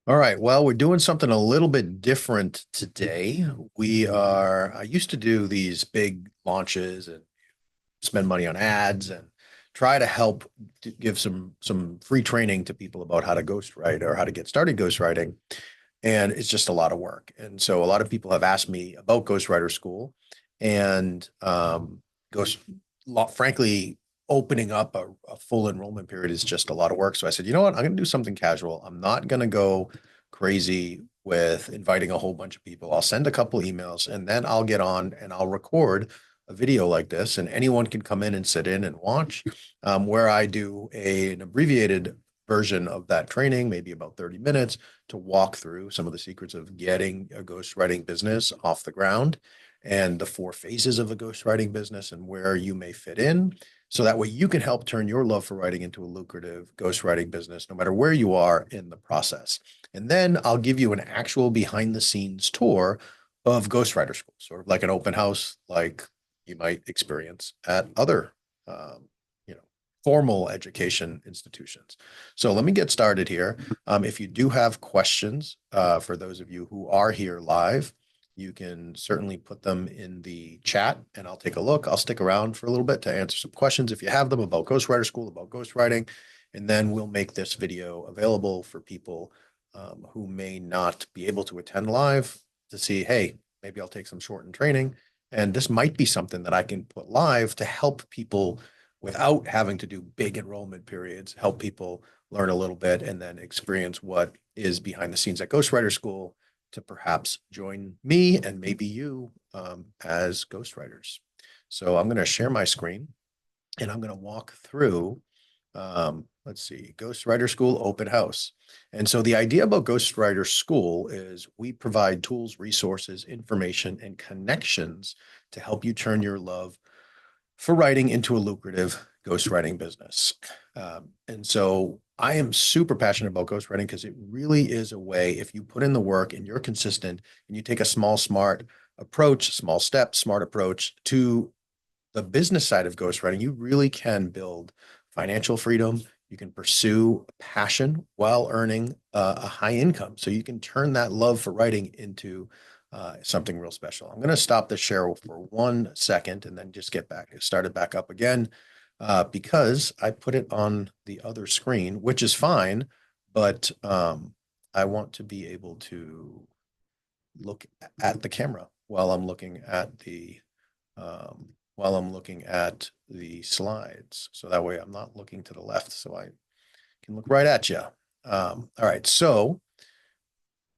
All right. Well, we're doing something a little bit different today. I used to do these big launches and spend money on ads and try to help to give some free training to people about how to ghostwrite or how to get started ghostwriting. And it's just a lot of work. And so a lot of people have asked me about Ghostwriter School and ghost frankly, opening up a full enrollment period is just a lot of work. So I said, you know what? I'm going to do something casual. I'm not going to go crazy with inviting a whole bunch of people. I'll send a couple emails and then I'll get on and I'll record a video like this, and anyone can come in and sit in and watch, where I do an abbreviated version of that training, maybe about 30 minutes, to walk through some of the secrets of getting a ghostwriting business off the ground and the four phases of a ghostwriting business and where you may fit in. So that way you can help turn your love for writing into a lucrative ghostwriting business, no matter where you are in the process. And then I'll give you an actual behind the scenes tour of Ghostwriter School, sort of like an open house, like you might experience at other, um, you know, formal education institutions. So let me get started here. If you do have questions, for those of you who are here live, you can certainly put them in the chat and I'll take a look. I'll stick around for a little bit to answer some questions if you have them about Ghostwriter School, about ghostwriting, and then we'll make this video available for people who may not be able to attend live to see, hey, maybe I'll take some shortened training. And this might be something that I can put live to help people without having to do big enrollment periods, help people learn a little bit and then experience what is behind the scenes at Ghostwriter School to perhaps join me and maybe you as ghostwriters. So I'm going to share my screen and I'm going to walk through, let's see, Ghostwriter School Open House. And so the idea about Ghostwriter School is we provide tools, resources, information, and connections to help you turn your love for writing into a lucrative ghostwriting business. And so I am super passionate about ghostwriting because it really is a way, if you put in the work and you're consistent and you take a small, smart approach, small step, smart approach to the business side of ghostwriting, you really can build financial freedom. You can pursue passion while earning a high income. So you can turn that love for writing into something real special. I'm going to stop the share for 1 second and then just get started back up again, because I put it on the other screen, which is fine, but I want to be able to look at the camera while I'm looking at the slides. So that way I'm not looking to the left, so I can look right at you. All right, so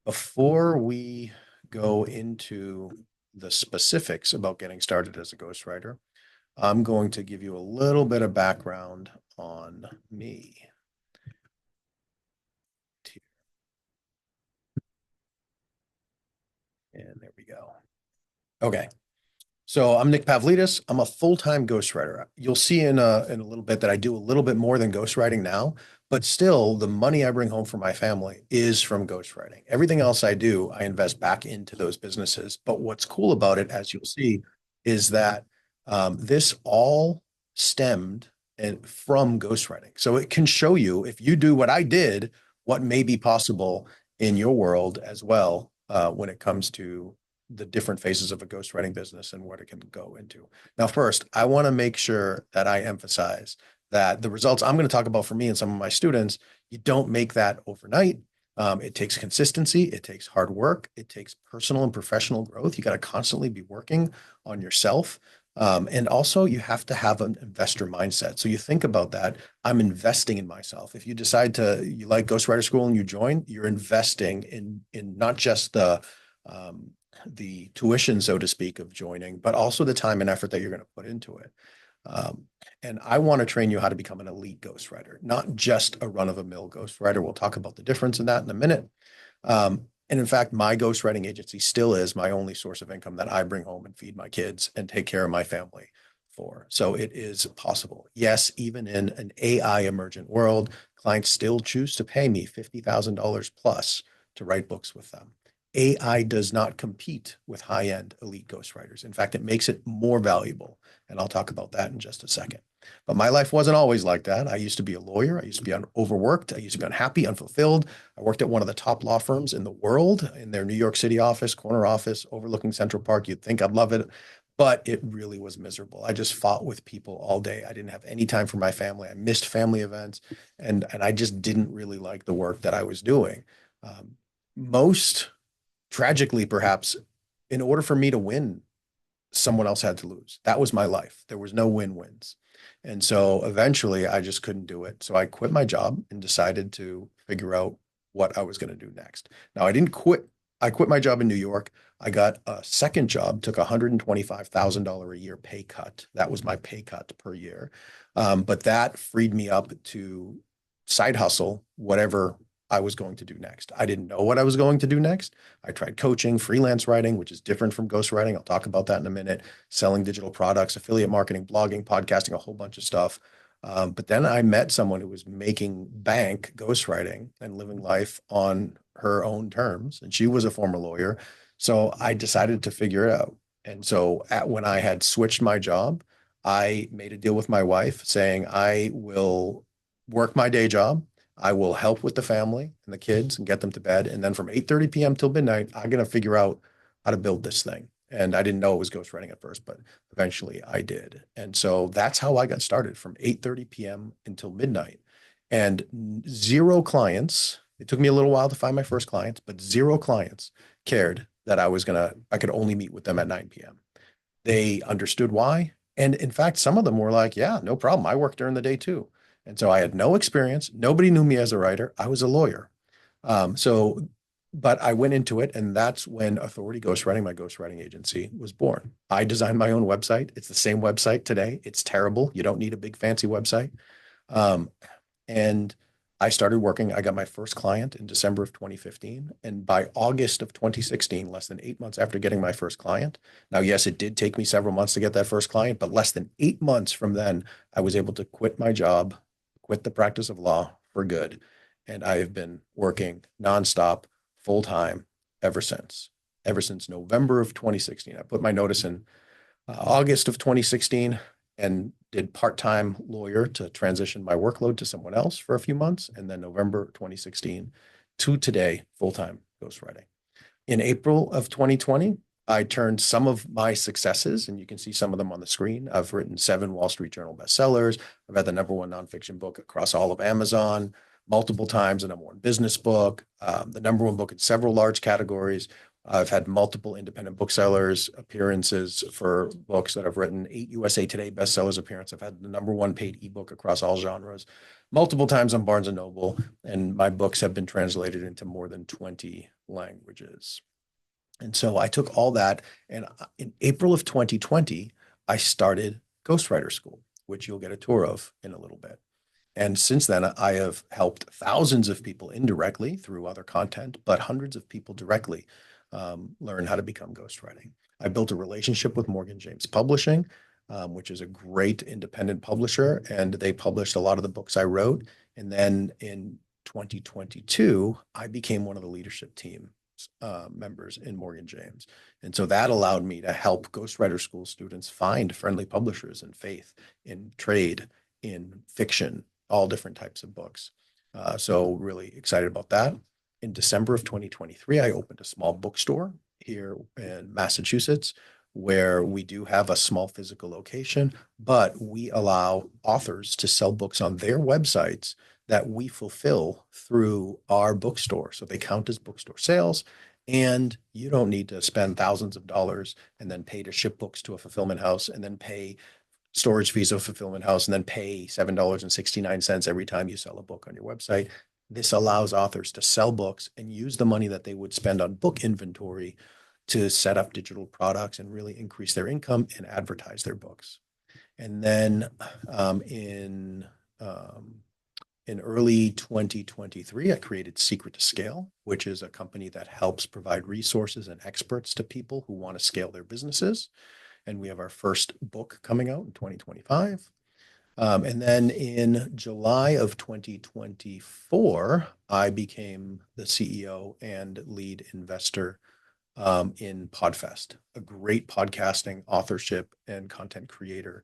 before we go into the specifics about getting started as a ghostwriter, I'm going to give you a little bit of background on me. And there we go. Okay. So I'm Nick Pavlidis. I'm a full-time ghostwriter. You'll see in a little bit that I do a little bit more than ghostwriting now, but still the money I bring home for my family is from ghostwriting. Everything else I do, I invest back into those businesses. But what's cool about it, as you'll see, is that this all stemmed from ghostwriting. So it can show you, if you do what I did, what may be possible in your world as well, when it comes to the different phases of a ghostwriting business and what it can go into. Now, first, I want to make sure that I emphasize that the results I'm going to talk about for me and some of my students, you don't make that overnight. It takes consistency, it takes hard work, it takes personal and professional growth. You got to constantly be working on yourself. And also, you have to have an investor mindset. So you think about that. I'm investing in myself. If you decide you like Ghostwriter School and you join, you're investing in not just the tuition, so to speak, of joining, but also the time and effort that you're going to put into it. Um, and I want to train you how to become an elite ghostwriter, not just a run-of-the-mill ghostwriter. We'll talk about the difference in that in a minute. And in fact, my ghostwriting agency still is my only source of income that I bring home and feed my kids and take care of my family for. So it is possible. Yes, even in an AI emergent world, clients still choose to pay me $50,000 plus to write books with them. AI does not compete with high-end elite ghostwriters. In fact, it makes it more valuable. And I'll talk about that in just a second. But my life wasn't always like that. I used to be a lawyer. I used to be overworked. I used to be unhappy, unfulfilled. I worked at one of the top law firms in the world in their New York City office, corner office, overlooking Central Park. You'd think I'd love it, but it really was miserable. I just fought with people all day. I didn't have any time for my family. I missed family events, and I just didn't really like the work that I was doing. Most tragically, perhaps, in order for me to win, someone else had to lose. That was my life. There was no win-wins. And so eventually I just couldn't do it. So I quit my job and decided to figure out what I was going to do next. Now I didn't quit. I quit my job in New York. I got a second job, took $125,000 a year pay cut. That was my pay cut per year. But that freed me up to side hustle, whatever I was going to do next. I didn't know what I was going to do next. I tried coaching, freelance writing, which is different from ghostwriting. I'll talk about that in a minute. Selling digital products, affiliate marketing, blogging, podcasting, a whole bunch of stuff. But then I met someone who was making bank ghostwriting and living life on her own terms. And she was a former lawyer. So I decided to figure it out. And so when I had switched my job, I made a deal with my wife saying, I will work my day job. I will help with the family and the kids and get them to bed. And then from 8:30 p.m. till midnight, I'm going to figure out how to build this thing. And I didn't know it was ghostwriting at first, but eventually I did. And so that's how I got started, from 8:30 p.m. until midnight. And zero clients, it took me a little while to find my first clients, but zero clients cared that I could only meet with them at 9 p.m. They understood why. And in fact, some of them were like, yeah, no problem. I work during the day too. And so I had no experience. Nobody knew me as a writer. I was a lawyer. So, but I went into it, and that's when Authority Ghostwriting, my ghostwriting agency, was born. I designed my own website. It's the same website today. It's terrible. You don't need a big fancy website. Um, and I started working. I got my first client in December of 2015. And by August of 2016, less than 8 months after getting my first client, now, yes, it did take me several months to get that first client, but less than 8 months from then, I was able to quit my job, quit the practice of law for good. And I have been working nonstop, full time ever since November of 2016. I put my notice in August of 2016 and did part-time lawyer to transition my workload to someone else for a few months. And then November 2016 to today, full-time ghostwriting. In April of 2020, I turned some of my successes, and you can see some of them on the screen. I've written 7 Wall Street Journal bestsellers. I've had the #1 nonfiction book across all of Amazon multiple times, the #1 business book, the #1 book in several large categories. I've had multiple independent booksellers appearances for books that I've written, 8 USA Today bestsellers appearance. I've had the #1 paid ebook across all genres, multiple times on Barnes and Noble, and my books have been translated into more than 20 languages. And so I took all that, and in April of 2020, I started Ghostwriter School, which you'll get a tour of in a little bit. And since then, I have helped thousands of people indirectly through other content, but hundreds of people directly learn how to become ghostwriting. I built a relationship with Morgan James Publishing, which is a great independent publisher, and they published a lot of the books I wrote. And then in 2022, I became one of the leadership team members in Morgan James. And so that allowed me to help Ghostwriter School students find friendly publishers in faith, in trade, in fiction, all different types of books. So really excited about that. In December of 2023, I opened a small bookstore here in Massachusetts, where we do have a small physical location, but we allow authors to sell books on their websites that we fulfill through our bookstore. So they count as bookstore sales, and you don't need to spend thousands of dollars and then pay to ship books to a fulfillment house and then pay storage fees of a fulfillment house and then pay $7.69 every time you sell a book on your website. This allows authors to sell books and use the money that they would spend on book inventory to set up digital products and really increase their income and advertise their books. And then in early 2023, I created Secret to Scale, which is a company that helps provide resources and experts to people who want to scale their businesses. And we have our first book coming out in 2025. And then in July of 2024, I became the CEO and lead investor in Podfest, a great podcasting, authorship, and content creator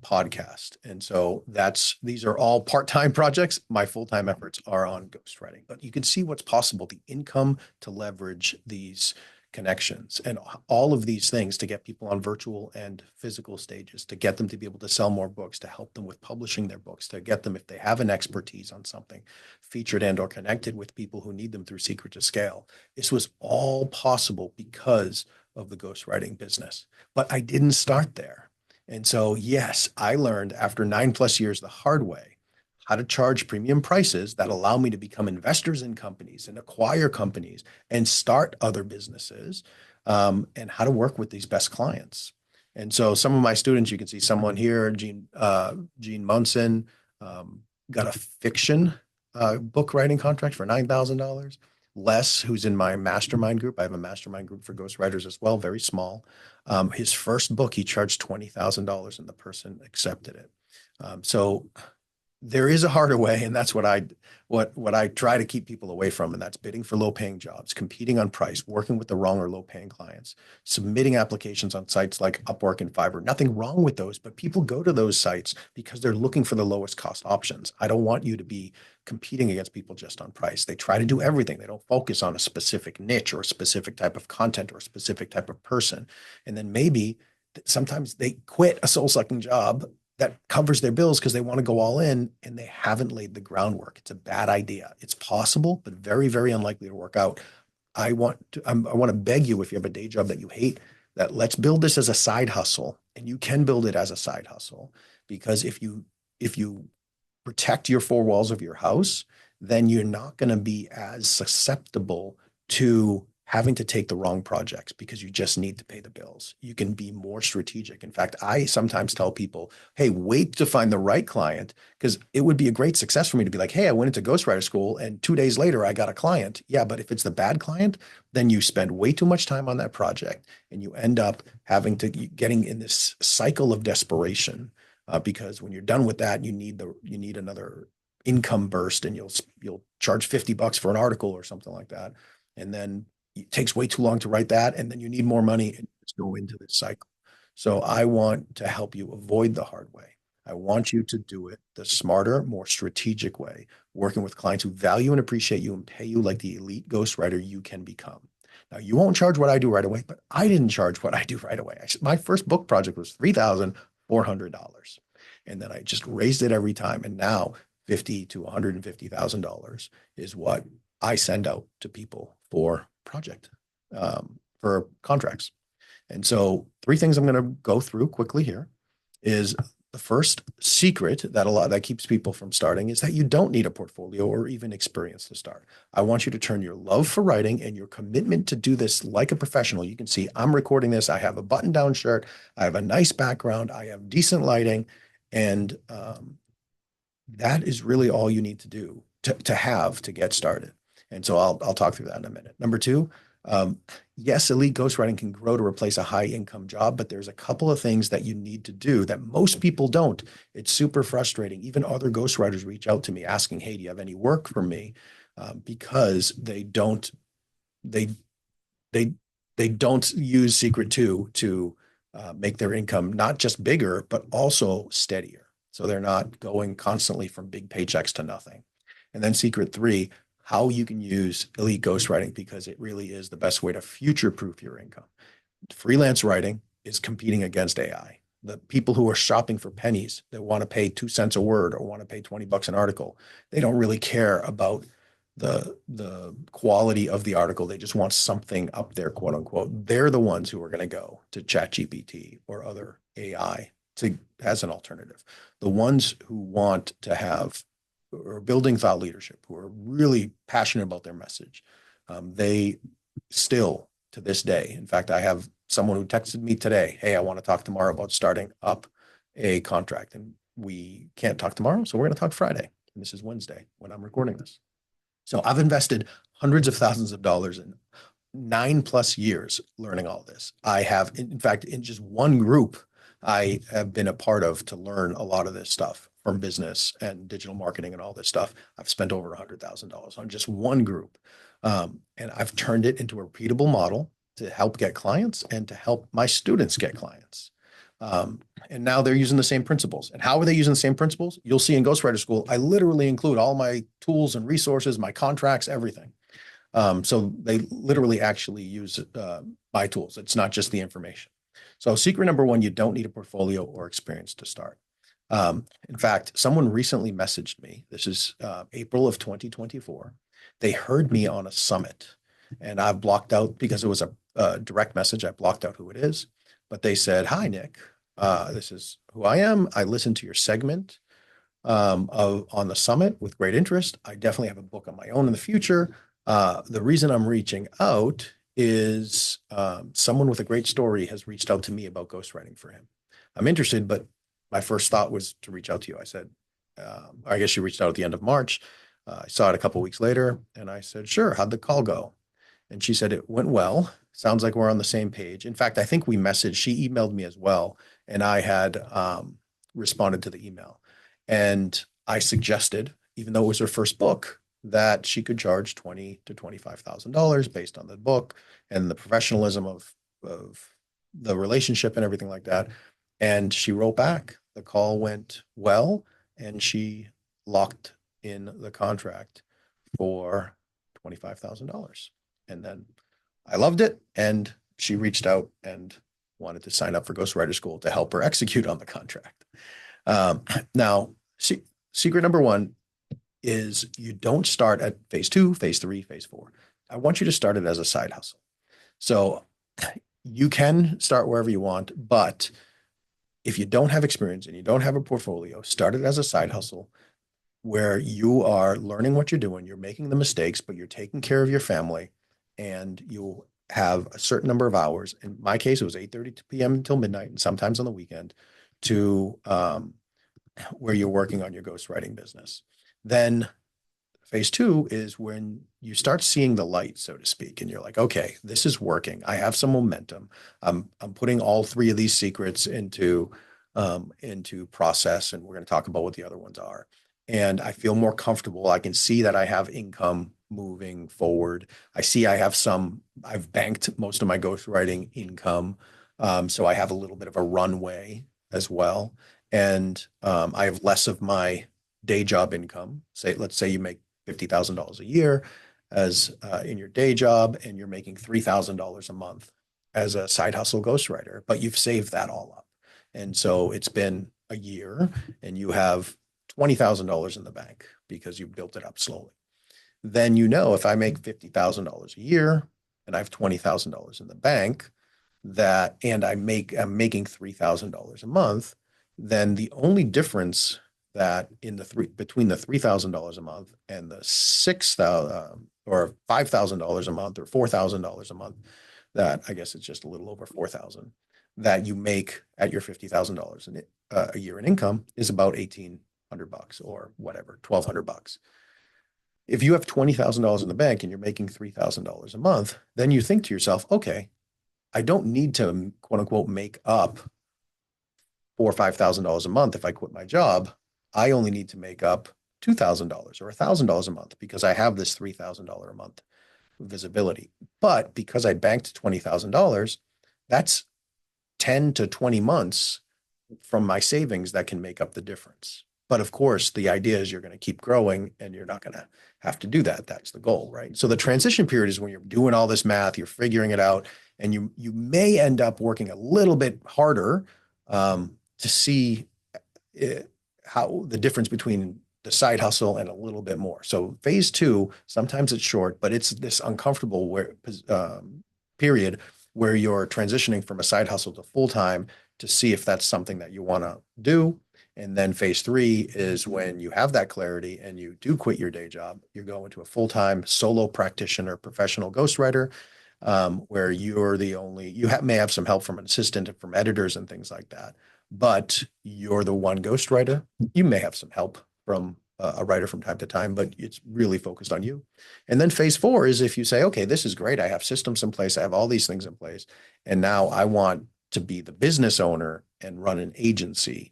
podcast. And so these are all part-time projects. My full-time efforts are on ghostwriting, but you can see what's possible, the income to leverage these connections and all of these things to get people on virtual and physical stages, to get them to be able to sell more books, to help them with publishing their books, to get them, if they have an expertise on something, featured and or connected with people who need them through Secret to Scale. This was all possible because of the ghostwriting business. But I didn't start there. And so, yes, I learned after 9+ years the hard way how to charge premium prices that allow me to become investors in companies and acquire companies and start other businesses, and how to work with these best clients. And so, some of my students, you can see someone here, Gene Munson, got a fiction book writing contract for $9,000. Les, who's in my mastermind group, I have a mastermind group for ghostwriters as well, very small. His first book, he charged $20,000 and the person accepted it. So there is a harder way, and that's what I try to keep people away from, and that's bidding for low-paying jobs, competing on price, working with the wrong or low-paying clients, submitting applications on sites like Upwork and Fiverr. Nothing wrong with those, but people go to those sites because they're looking for the lowest cost options. I don't want you to be competing against people just on price. They try to do everything. They don't focus on a specific niche or a specific type of content or a specific type of person. And then maybe sometimes they quit a soul-sucking job that covers their bills because they want to go all in and they haven't laid the groundwork. It's a bad idea. It's possible, but very, very unlikely to work out. I want to beg you, if you have a day job that you hate, that let's build this as a side hustle, and you can build it as a side hustle, because if you protect your four walls of your house, then you're not going to be as susceptible to having to take the wrong projects because you just need to pay the bills. You can be more strategic. In fact, I sometimes tell people, hey, wait to find the right client, because it would be a great success for me to be like, hey, I went into ghostwriter school and 2 days later I got a client. Yeah, but if it's the bad client, then you spend way too much time on that project and you end up getting in this cycle of desperation, because when you're done with that, you need another income burst, and you'll charge $50 for an article or something like that. And then it takes way too long to write that, and then you need more money and just go into this cycle. So I want to help you avoid the hard way. I want you to do it the smarter, more strategic way, working with clients who value and appreciate you and pay you like the elite ghostwriter you can become. Now, you won't charge what I do right away, but I didn't charge what I do right away. My first book project was $3,400. And then I just raised it every time. And now $50,000 to $150,000 is what I send out to people for contracts. And so 3 things I'm going to go through quickly here is the first secret that keeps people from starting is that you don't need a portfolio or even experience to start. I want you to turn your love for writing and your commitment to do this like a professional. You can see I'm recording this. I have a button-down shirt. I have a nice background. I have decent lighting. And that is really all you need to do to get started. And so I'll talk through that in a minute. Number 2, yes, elite ghostwriting can grow to replace a high income job, but there's a couple of things that you need to do that most people don't. It's super frustrating. Even other ghostwriters reach out to me asking, hey, do you have any work for me? Because they don't use Secret to make their income not just bigger, but also steadier. So they're not going constantly from big paychecks to nothing. And then Secret 3, how you can use elite ghostwriting, because it really is the best way to future-proof your income. Freelance writing is competing against AI. The people who are shopping for pennies, that want to pay 2 cents a word or want to pay $20 an article, they don't really care about the quality of the article. They just want something up there, quote unquote. They're the ones who are going to go to ChatGPT or other AI as an alternative. The ones who want to have or building thought leadership, who are really passionate about their message, they still, to this day, in fact, I have someone who texted me today, hey, I want to talk tomorrow about starting up a contract, and we can't talk tomorrow, so we're going to talk Friday. And this is Wednesday when I'm recording this. So I've invested hundreds of thousands of dollars in 9+ years learning all this. I have, in fact, in just one group, I have been a part of to learn a lot of this stuff from business and digital marketing and all this stuff. I've spent over $100,000 on just one group. And I've turned it into a repeatable model to help get clients and to help my students get clients. And now they're using the same principles. And how are they using the same principles? You'll see in Ghostwriter School, I literally include all my tools and resources, my contracts, everything. So they literally actually use my tools. It's not just the information. So secret number one, you don't need a portfolio or experience to start. In fact, someone recently messaged me. This is April of 2024. They heard me on a summit, and I've blocked out because it was a direct message. I blocked out who it is, but they said, "Hi, Nick. This is who I am. I listened to your segment on the summit with great interest. I definitely have a book on my own in the future. The reason I'm reaching out is someone with a great story has reached out to me about ghostwriting for him. I'm interested, but my first thought was to reach out to you." I said, I guess you reached out at the end of March. I saw it a couple of weeks later, and I said, "Sure, how'd the call go?" And she said, "It went well. Sounds like we're on the same page." In fact, I think we messaged, she emailed me as well, and I had responded to the email. And I suggested, even though it was her first book, that she could charge $20,000 to $25,000 based on the book and the professionalism of the relationship and everything like that. And she wrote back. The call went well, and she locked in the contract for $25,000. And then I loved it, and she reached out and wanted to sign up for Ghostwriter School to help her execute on the contract. Now, secret number one is you don't start at phase two, phase three, phase four. I want you to start it as a side hustle. So you can start wherever you want, but if you don't have experience and you don't have a portfolio, start it as a side hustle where you are learning what you're doing, you're making the mistakes, but you're taking care of your family, and you'll have a certain number of hours. In my case, it was 8:30 p.m. until midnight, and sometimes on the weekend, to where you're working on your ghostwriting business. Then phase two is when you start seeing the light, so to speak, and you're like, okay, this is working. I have some momentum. I'm putting all three of these secrets into process, and we're going to talk about what the other ones are. And I feel more comfortable. I can see that I have income moving forward. I see I've banked most of my ghostwriting income. So I have a little bit of a runway as well. And I have less of my day job income. Let's say you make $50,000 a year as in your day job, and you're making $3,000 a month as a side hustle ghostwriter, but you've saved that all up. And so it's been a year, and you have $20,000 in the bank because you built it up slowly. Then if I make $50,000 a year and I have $20,000 in the bank, and I'm making $3,000 a month, then the only difference that between the $3,000 a month and the $6,000 or $5,000 a month or $4,000 a month, that I guess it's just a little over 4,000 that you make at your $50,000 a year in income is about $1,800 or whatever, $1,200. If you have $20,000 in the bank and you're making $3,000 a month, then you think to yourself, okay, I don't need to quote unquote make up $4,000 or $5,000 a month if I quit my job. I only need to make up $2,000 or $1,000 a month because I have this $3,000 a month visibility. But because I banked $20,000, that's 10 to 20 months from my savings that can make up the difference. But of course, the idea is you're going to keep growing, and you're not going to have to do that. That's the goal, right? So the transition period is when you're doing all this math, you're figuring it out, and you may end up working a little bit harder to see how the difference between the side hustle and a little bit more. So phase two, sometimes it's short, but it's this uncomfortable period where you're transitioning from a side hustle to full-time to see if that's something that you want to do. And then phase three is when you have that clarity and you do quit your day job. You're going to a full-time solo practitioner, professional ghostwriter, where you're may have some help from an assistant, from editors and things like that, but you're the one ghostwriter. You may have some help from a writer from time to time, but it's really focused on you. And then phase four is if you say, okay, this is great. I have systems in place. I have all these things in place. And now I want to be the business owner and run an agency.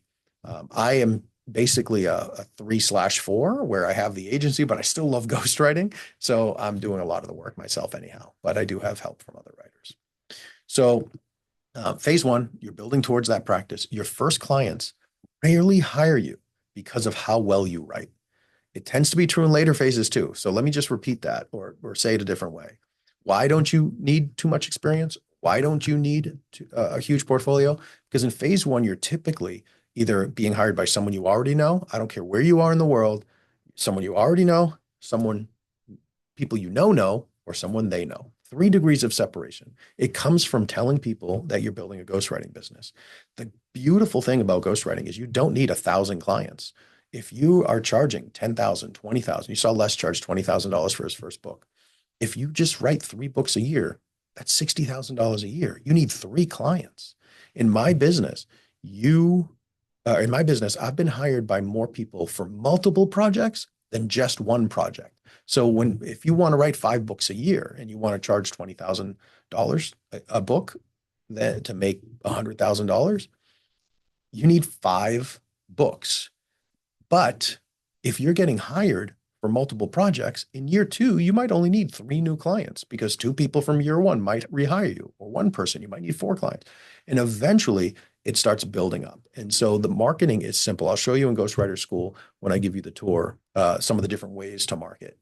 I am basically a 3/4 where I have the agency, but I still love ghostwriting. So I'm doing a lot of the work myself anyhow, but I do have help from other writers. So phase one, you're building towards that practice. Your first clients rarely hire you because of how well you write. It tends to be true in later phases too. So let me just repeat that or say it a different way. Why don't you need too much experience? Why don't you need a huge portfolio? Because in phase one, you're typically either being hired by someone you already know. I don't care where you are in the world, someone you already know, someone people you know, or someone they know. 3 degrees of separation. It comes from telling people that you're building a ghostwriting business. The beautiful thing about ghostwriting is you don't need 1,000 clients. If you are charging 10,000, 20,000, you saw Les charge $20,000 for his first book. If you just write 3 books a year, that's $60,000 a year. You need 3 clients. In my business, I've been hired by more people for multiple projects than just one project. So if you want to write 5 books a year and you want to charge $20,000 a book to make $100,000, you need 5 books. But if you're getting hired for multiple projects, in year 2, you might only need 3 new clients because 2 people from year 1 might rehire you, or 1 person, you might need 4 clients. And eventually it starts building up. And so the marketing is simple. I'll show you in Ghostwriter School when I give you the tour, some of the different ways to market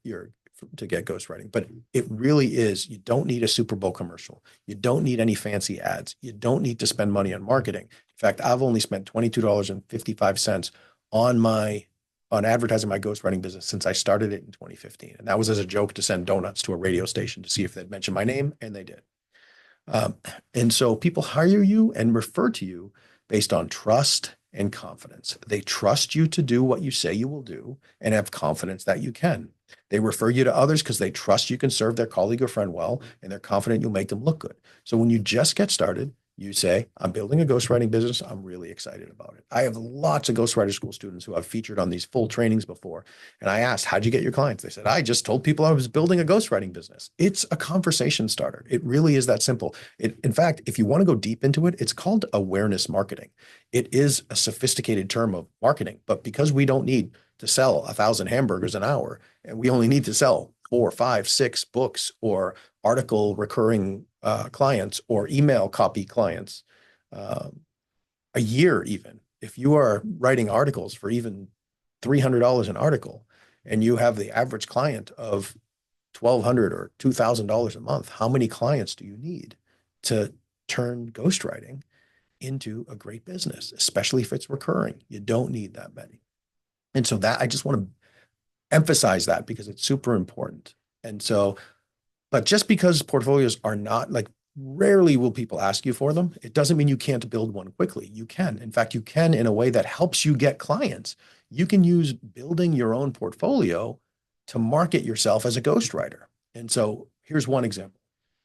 to get ghostwriting. But it really is, you don't need a Super Bowl commercial. You don't need any fancy ads. You don't need to spend money on marketing. In fact, I've only spent $22.55 on advertising my ghostwriting business since I started it in 2015. And that was as a joke to send donuts to a radio station to see if they'd mention my name, and they did. And so people hire you and refer to you based on trust and confidence. They trust you to do what you say you will do and have confidence that you can. They refer you to others because they trust you can serve their colleague or friend well, and they're confident you'll make them look good. So when you just get started, you say, I'm building a ghostwriting business. I'm really excited about it. I have lots of Ghostwriter School students who I've featured on these full trainings before. And I asked, how'd you get your clients? They said, I just told people I was building a ghostwriting business. It's a conversation starter. It really is that simple. In fact, if you want to go deep into it, it's called awareness marketing. It is a sophisticated term of marketing, but because we don't need to sell 1,000 hamburgers an hour, and we only need to sell 4, 5, 6 books or article recurring clients or email copy clients a year. Even if you are writing articles for even $300 an article and you have the average client of $1,200 or $2,000 a month, how many clients do you need to turn ghostwriting into a great business, especially if it's recurring? You don't need that many. And so that I just want to emphasize that because it's super important. And so, but just because portfolios are not like, rarely will people ask you for them, it doesn't mean you can't build one quickly. You can. In fact, you can in a way that helps you get clients. You can use building your own portfolio to market yourself as a ghostwriter. And so here's one example.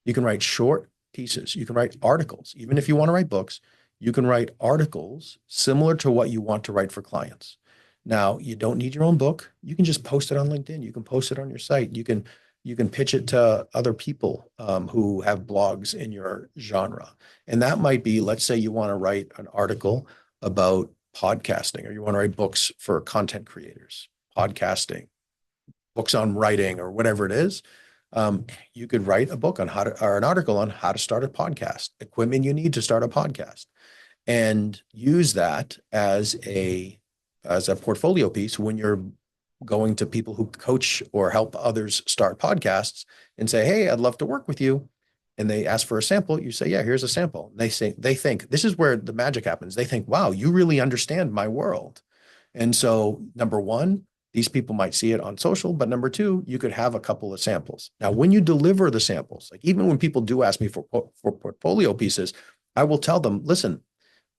You can write short pieces. You can write articles. Even if you want to write books, you can write articles similar to what you want to write for clients. Now, you don't need your own book. You can just post it on LinkedIn. You can post it on your site. You can pitch it to other people who have blogs in your genre. And that might be, let's say you want to write an article about podcasting, or you want to write books for content creators, podcasting, books on writing, or whatever it is. You could write a book on or an article on how to start a podcast, equipment you need to start a podcast, and use that as a portfolio piece when you're going to people who coach or help others start podcasts and say, hey, I'd love to work with you. And they ask for a sample. You say, yeah, here's a sample. And they think this is where the magic happens. They think, wow, you really understand my world. And so number one, these people might see it on social, but number two, you could have a couple of samples. Now, when you deliver the samples, like even when people do ask me for portfolio pieces, I will tell them, listen,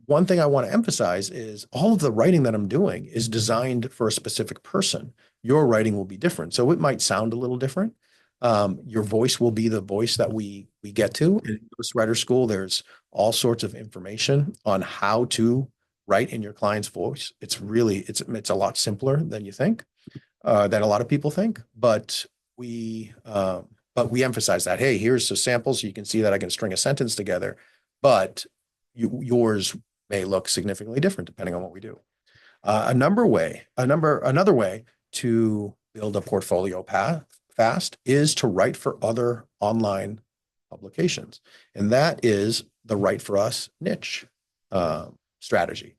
one thing I want to emphasize is all of the writing that I'm doing is designed for a specific person. Your writing will be different. So it might sound a little different. Your voice will be the voice that we get to. In Ghostwriter School, there's all sorts of information on how to write in your client's voice. It's a lot simpler than you think, than a lot of people think. But we emphasize that, hey, here's some samples so you can see that I can string a sentence together. But yours may look significantly different depending on what we do. Another way to build a portfolio path fast is to write for other online publications. And that is the Write for Us niche strategy,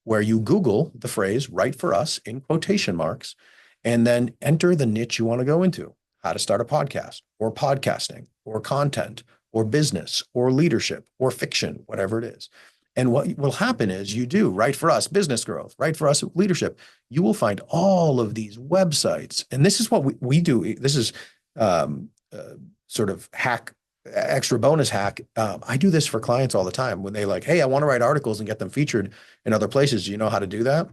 where you Google the phrase "write for us" in quotation marks, and then enter the niche you want to go into: how to start a podcast, or podcasting, or content, or business, or leadership, or fiction, whatever it is. And what will happen is you do "write for us" business growth, "write for us" leadership. You will find all of these websites. And this is what we do. This is sort of extra bonus hack. I do this for clients all the time when they like, hey, I want to write articles and get them featured in other places. Do you know how to do that?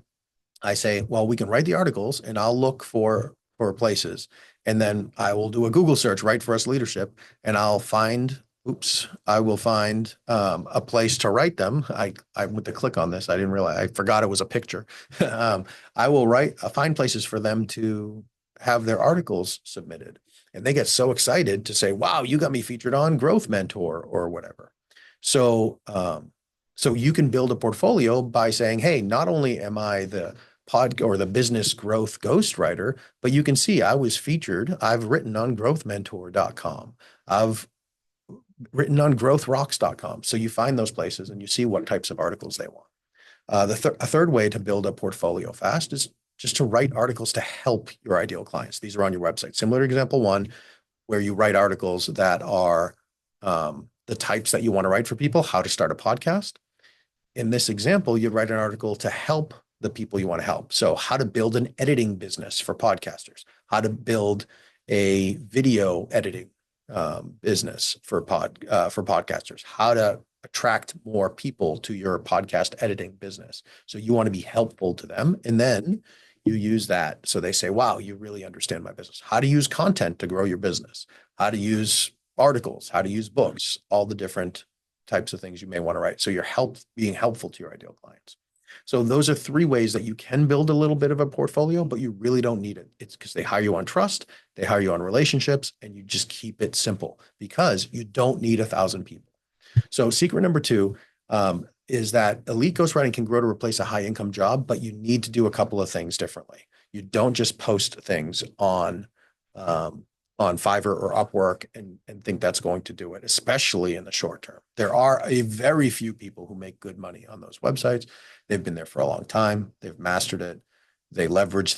I say, well, we can write the articles and I'll look for places. And then I will do a Google search, "write for us leadership," and I will find a place to write them. I went to click on this. I didn't realize, I forgot it was a picture. I will find places for them to have their articles submitted. And they get so excited to say, wow, you got me featured on Growth Mentor or whatever. So you can build a portfolio by saying, hey, not only am I the or the business growth ghostwriter, but you can see I was featured. I've written on growthmentor.com. I've written on growthrocks.com. So you find those places and you see what types of articles they want. A third way to build a portfolio fast is just to write articles to help your ideal clients. These are on your website. Similar to example one, where you write articles that are the types that you want to write for people: how to start a podcast. In this example, you'd write an article to help the people you want to help. So how to build an editing business for podcasters, how to build a video editing business for podcasters, how to attract more people to your podcast editing business. So you want to be helpful to them. And then you use that. So they say, wow, you really understand my business. How to use content to grow your business, how to use articles, how to use books, all the different types of things you may want to write. So you're being helpful to your ideal clients. So those are three ways that you can build a little bit of a portfolio, but you really don't need it. It's because they hire you on trust, they hire you on relationships, and you just keep it simple because you don't need 1,000 people. So secret number two is that elite ghostwriting can grow to replace a high income job, but you need to do a couple of things differently. You don't just post things on Fiverr or Upwork and think that's going to do it, especially in the short term. There are a very few people who make good money on those websites. They've been there for a long time. They've mastered it. They leverage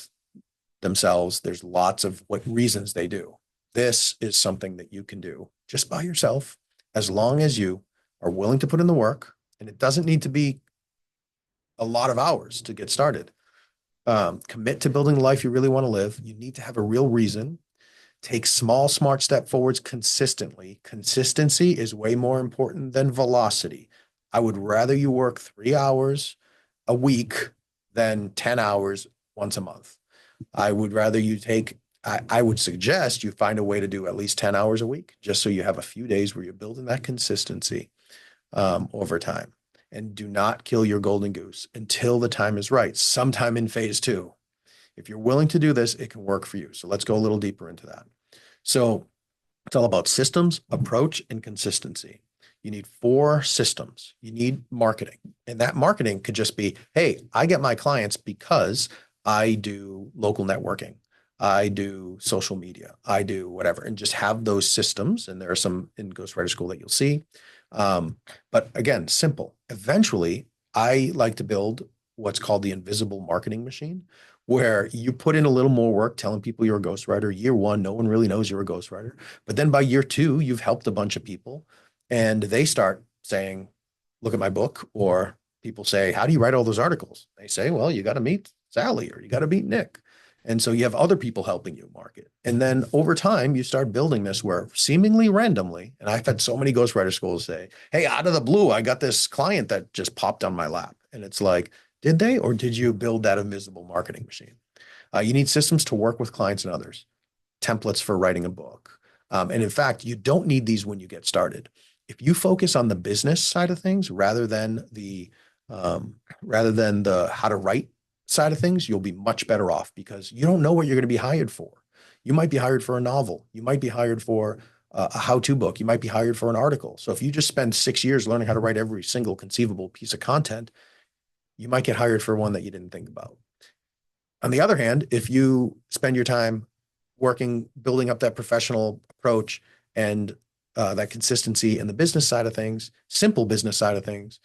themselves. There's lots of reasons they do. This is something that you can do just by yourself, as long as you are willing to put in the work. And it doesn't need to be a lot of hours to get started. Commit to building the life you really want to live. You need to have a real reason. Take small, smart step forwards consistently. Consistency is way more important than velocity. I would rather you work 3 hours a week than 10 hours once a month. I would rather you I would suggest you find a way to do at least 10 hours a week, just so you have a few days where you're building that consistency over time. And do not kill your golden goose until the time is right, sometime in phase 2. If you're willing to do this, it can work for you. So let's go a little deeper into that. So it's all about systems, approach, and consistency. You need 4 systems. You need marketing. And that marketing could just be, hey, I get my clients because I do local networking, I do social media, I do whatever, and just have those systems. And there are some in Ghostwriter School that you'll see. But again, simple. Eventually, I like to build what's called the invisible marketing machine, where you put in a little more work telling people you're a ghostwriter. Year 1, no one really knows you're a ghostwriter. But then by year 2, you've helped a bunch of people and they start saying, look at my book. Or people say, how do you write all those articles? They say, well, you got to meet Sally or you got to meet Nick. And so you have other people helping you market. And then over time, you start building this where seemingly randomly, and I've had so many ghostwriter schools say, hey, out of the blue, I got this client that just popped on my lap. And it's like, did they, or did you build that invisible marketing machine? You need systems to work with clients and others, templates for writing a book. And in fact, you don't need these when you get started. If you focus on the business side of things rather than the how to write side of things, you'll be much better off because you don't know what you're going to be hired for. You might be hired for a novel. You might be hired for a how-to book. You might be hired for an article. So if you just spend 6 years learning how to write every single conceivable piece of content, you might get hired for one that you didn't think about. On the other hand, if you spend your time working, building up that professional approach and that consistency in the business side of things, simple business side of things,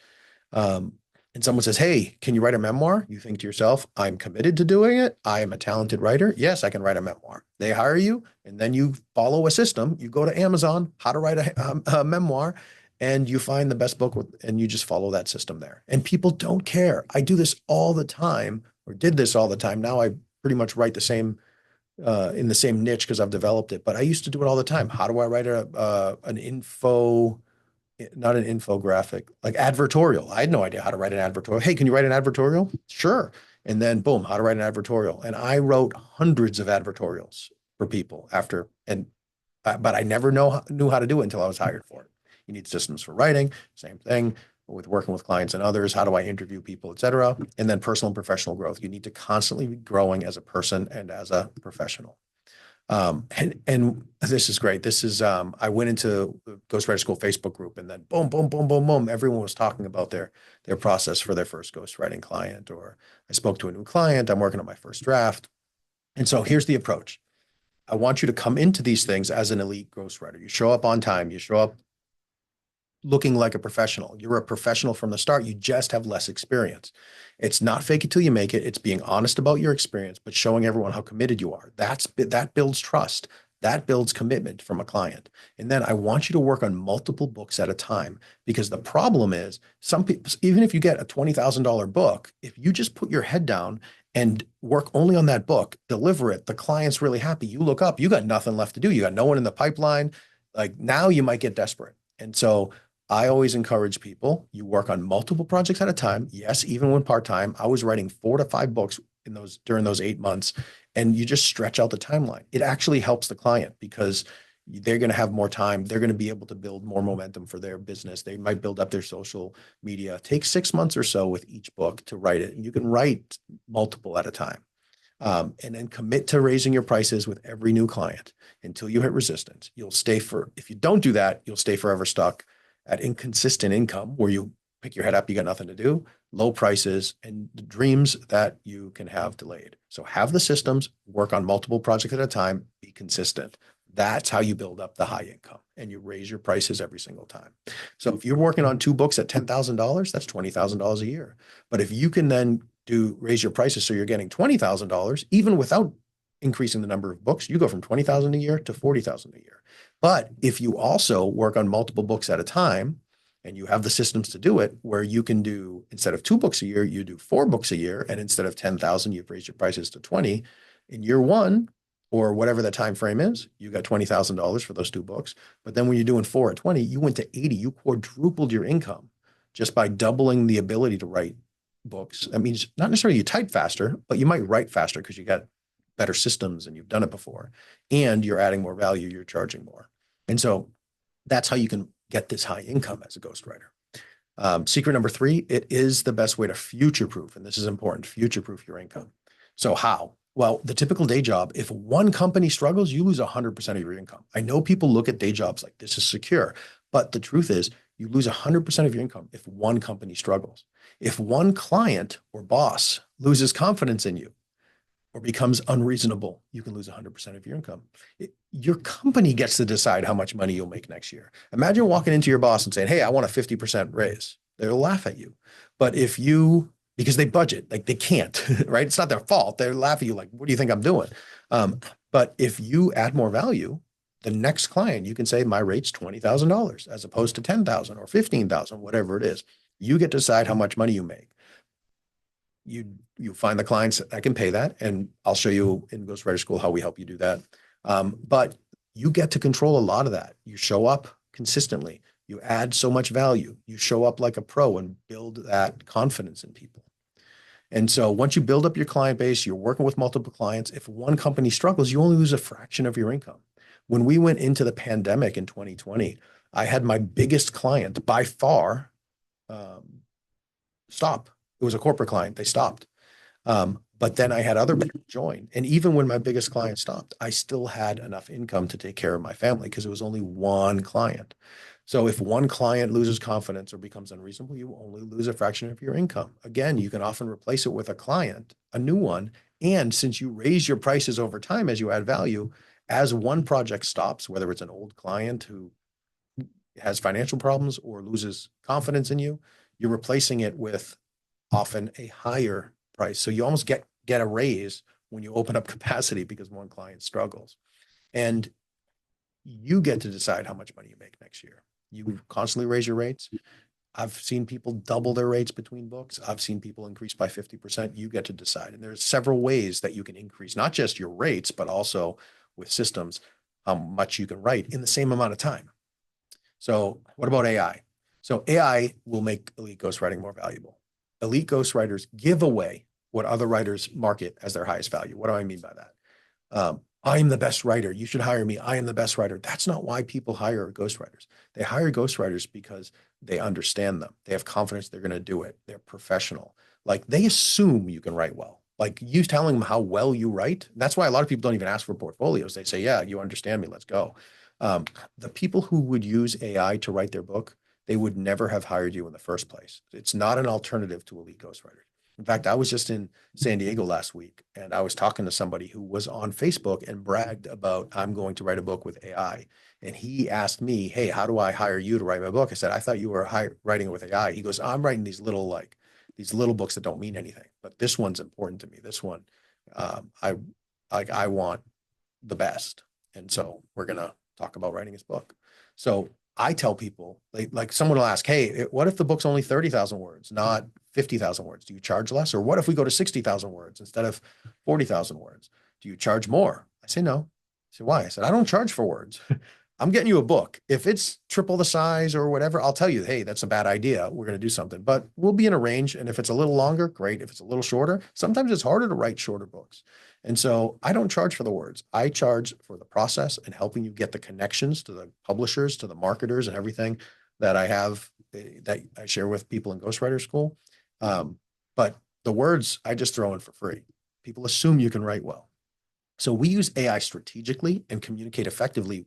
um, and someone says, "Hey, can you write a memoir?" You think to yourself, "I'm committed to doing it. I am a talented writer. Yes, I can write a memoir." They hire you, and then you follow a system. You go to Amazon, how to write a memoir, and you find the best book and you just follow that system there. And people don't care. I do this all the time, or did this all the time. Now I pretty much write the same in the same niche because I've developed it. But I used to do it all the time. How do I write an info? Not an infographic, like advertorial. I had no idea how to write an advertorial. Hey, can you write an advertorial? Sure. And then boom, how to write an advertorial. And I wrote hundreds of advertorials for people after, and but I never knew how to do it until I was hired for it. You need systems for writing, same thing with working with clients and others. How do I interview people, et cetera? And then personal and professional growth. You need to constantly be growing as a person and as a professional. And this is great. This is I went into the Ghostwriter School Facebook group, and then boom, boom, boom, boom, boom. Everyone was talking about their process for their first ghostwriting client, or I spoke to a new client. I'm working on my first draft. And so here's the approach. I want you to come into these things as an elite ghostwriter. You show up on time. You show up looking like a professional. You're a professional from the start. You just have less experience. It's not fake it till you make it. It's being honest about your experience, but showing everyone how committed you are. That builds trust. That builds commitment from a client. And then I want you to work on multiple books at a time, because the problem is some people, even if you get a $20,000 book, if you just put your head down and work only on that book, deliver it, the client's really happy. You look up, you got nothing left to do. You got no one in the pipeline. Like now you might get desperate. And so I always encourage people, you work on multiple projects at a time. Yes, even when part-time, I was writing 4 to 5 books during those 8 months, and you just stretch out the timeline. It actually helps the client because they're going to have more time. They're going to be able to build more momentum for their business. They might build up their social media. Take 6 months or so with each book to write it. And you can write multiple at a time. And then commit to raising your prices with every new client until you hit resistance. If you don't do that, you'll stay forever stuck at inconsistent income where you pick your head up, you got nothing to do, low prices, and the dreams that you can have delayed. So have the systems, work on multiple projects at a time, be consistent. That's how you build up the high income, and you raise your prices every single time. So if you're working on 2 books at $10,000, that's $20,000 a year. But if you can then raise your prices so you're getting $20,000, even without increasing the number of books, you go from 20,000 a year to 40,000 a year. But if you also work on multiple books at a time, and you have the systems to do it, where you can do, instead of 2 books a year, you do 4 books a year, and instead of 10,000, you've raised your prices to 20 in year one, or whatever the time frame is, you got $20,000 for those 2 books. But then when you're doing 4 at 20, you went to 80. You quadrupled your income just by doubling the ability to write books. That means not necessarily you type faster, but you might write faster because you got better systems and you've done it before, and you're adding more value, you're charging more. And so that's how you can get this high income as a ghostwriter. Secret number 3, it is the best way to future-proof, and this is important, future-proof your income. So how? Well, the typical day job, if one company struggles, you lose 100% of your income. I know people look at day jobs like this is secure, but the truth is you lose 100% of your income if one company struggles. If one client or boss loses confidence in you or becomes unreasonable, you can lose 100% of your income. Your company gets to decide how much money you'll make next year. Imagine walking into your boss and saying, "Hey, I want a 50% raise." They'll laugh at you. But because they budget, like they can't, right? It's not their fault. They laugh at you like, "What do you think I'm doing?" But if you add more value, the next client, you can say, "My rate's $20,000 as opposed to 10,000 or 15,000, whatever it is." You get to decide how much money you make. You find the clients that can pay that, and I'll show you in Ghostwriter School how we help you do that. But you get to control a lot of that. You show up consistently. You add so much value. You show up like a pro and build that confidence in people. And so once you build up your client base, you're working with multiple clients. If one company struggles, you only lose a fraction of your income. When we went into the pandemic in 2020, I had my biggest client by far stop. It was a corporate client. They stopped. But then I had other people join. And even when my biggest client stopped, I still had enough income to take care of my family because it was only one client. So if one client loses confidence or becomes unreasonable, you only lose a fraction of your income. Again, you can often replace it with a client, a new one. And since you raise your prices over time as you add value, as one project stops, whether it's an old client who has financial problems or loses confidence in you, you're replacing it with often a higher price. So you almost get a raise when you open up capacity because one client struggles. And you get to decide how much money you make next year. You constantly raise your rates. I've seen people double their rates between books. I've seen people increase by 50%. You get to decide. And there's several ways that you can increase, not just your rates, but also with systems, how much you can write in the same amount of time. So what about AI? So AI will make elite ghostwriting more valuable. Elite ghostwriters give away what other writers market as their highest value. What do I mean by that? I am the best writer. You should hire me. I am the best writer. That's not why people hire ghostwriters. They hire ghostwriters because they understand them. They have confidence they're going to do it. They're professional. Like they assume you can write well. Like you telling them how well you write. That's why a lot of people don't even ask for portfolios. They say, yeah, you understand me. Let's go. Um, the people who would use AI to write their book, they would never have hired you in the first place. It's not an alternative to elite ghostwriters. In fact, I was just in San Diego last week and I was talking to somebody who was on Facebook and bragged about, I'm going to write a book with AI. And he asked me, hey, how do I hire you to write my book? I said, I thought you were writing it with AI. He goes, I'm writing these little books that don't mean anything, but this one's important to me. This one, I I want the best. And so we're going to talk about writing his book. So I tell people, like someone will ask, hey, what if the book's only 30,000 words, not 50,000 words? Do you charge less? Or what if we go to 60,000 words instead of 40,000 words? Do you charge more? I say, no. I say, why? I said, I don't charge for words. I'm getting you a book. If it's triple the size or whatever, I'll tell you, hey, that's a bad idea. We're going to do something, but we'll be in a range. And if it's a little longer, great. If it's a little shorter, sometimes it's harder to write shorter books. And so I don't charge for the words. I charge for the process and helping you get the connections to the publishers, to the marketers, and everything that I have that I share with people in Ghostwriter School. But the words I just throw in for free. People assume you can write well. So we use AI strategically and communicate effectively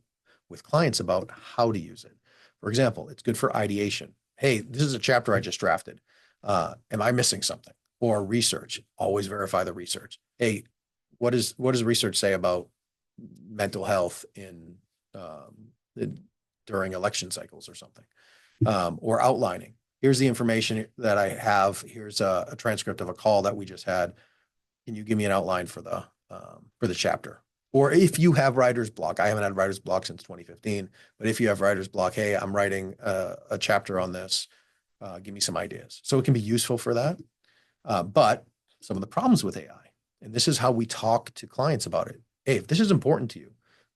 with clients about how to use it. For example, it's good for ideation. Hey, this is a chapter I just drafted. Am I missing something? Or research. Always verify the research. Hey, what does research say about mental health during election cycles or something, or outlining? Here's the information that I have. Here's a transcript of a call that we just had. Can you give me an outline for the chapter? Or if you have writer's block, I haven't had writer's block since 2015, but if you have writer's block, hey, I'm writing a chapter on this. Give me some ideas. So it can be useful for that. But some of the problems with AI, and this is how we talk to clients about it. Hey, if this is important to you,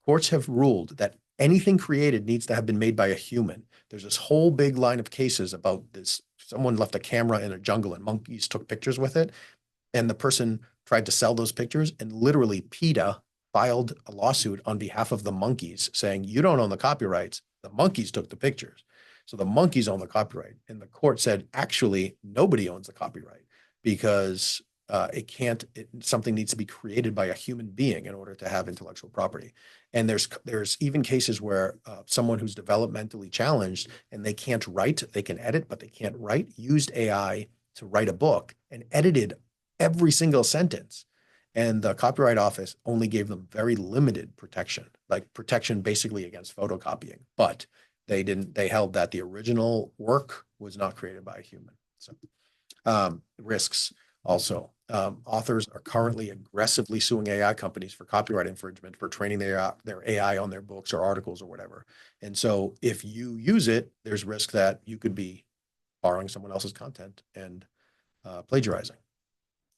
courts have ruled that anything created needs to have been made by a human. There's this whole big line of cases about this. Someone left a camera in a jungle and monkeys took pictures with it. And the person tried to sell those pictures, and literally PETA filed a lawsuit on behalf of the monkeys saying, you don't own the copyrights. The monkeys took the pictures. So the monkeys own the copyright. And the court said, actually, nobody owns the copyright because something needs to be created by a human being in order to have intellectual property. And there's even cases where someone who's developmentally challenged and they can't write, they can edit, but they can't write, used AI to write a book and edited every single sentence. And the Copyright Office only gave them very limited protection, like protection basically against photocopying. But they held that the original work was not created by a human. So risks also. Authors are currently aggressively suing AI companies for copyright infringement for training their AI on their books or articles or whatever. And so if you use it, there's risk that you could be borrowing someone else's content and plagiarizing.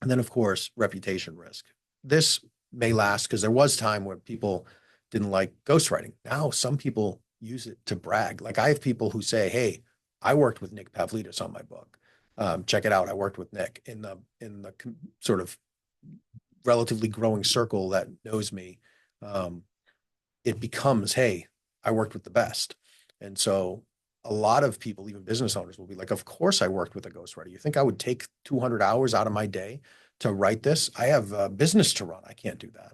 And then, of course, reputation risk. This may last because there was time when people didn't like ghostwriting. Now, some people use it to brag. Like I have people who say, hey, I worked with Nick Pavlidis on my book. Check it out. I worked with Nick in the sort of relatively growing circle that knows me. It becomes, hey, I worked with the best. And so a lot of people, even business owners, will be like, of course I worked with a ghostwriter. You think I would take 200 hours out of my day to write this. I have a business to run. I can't do that.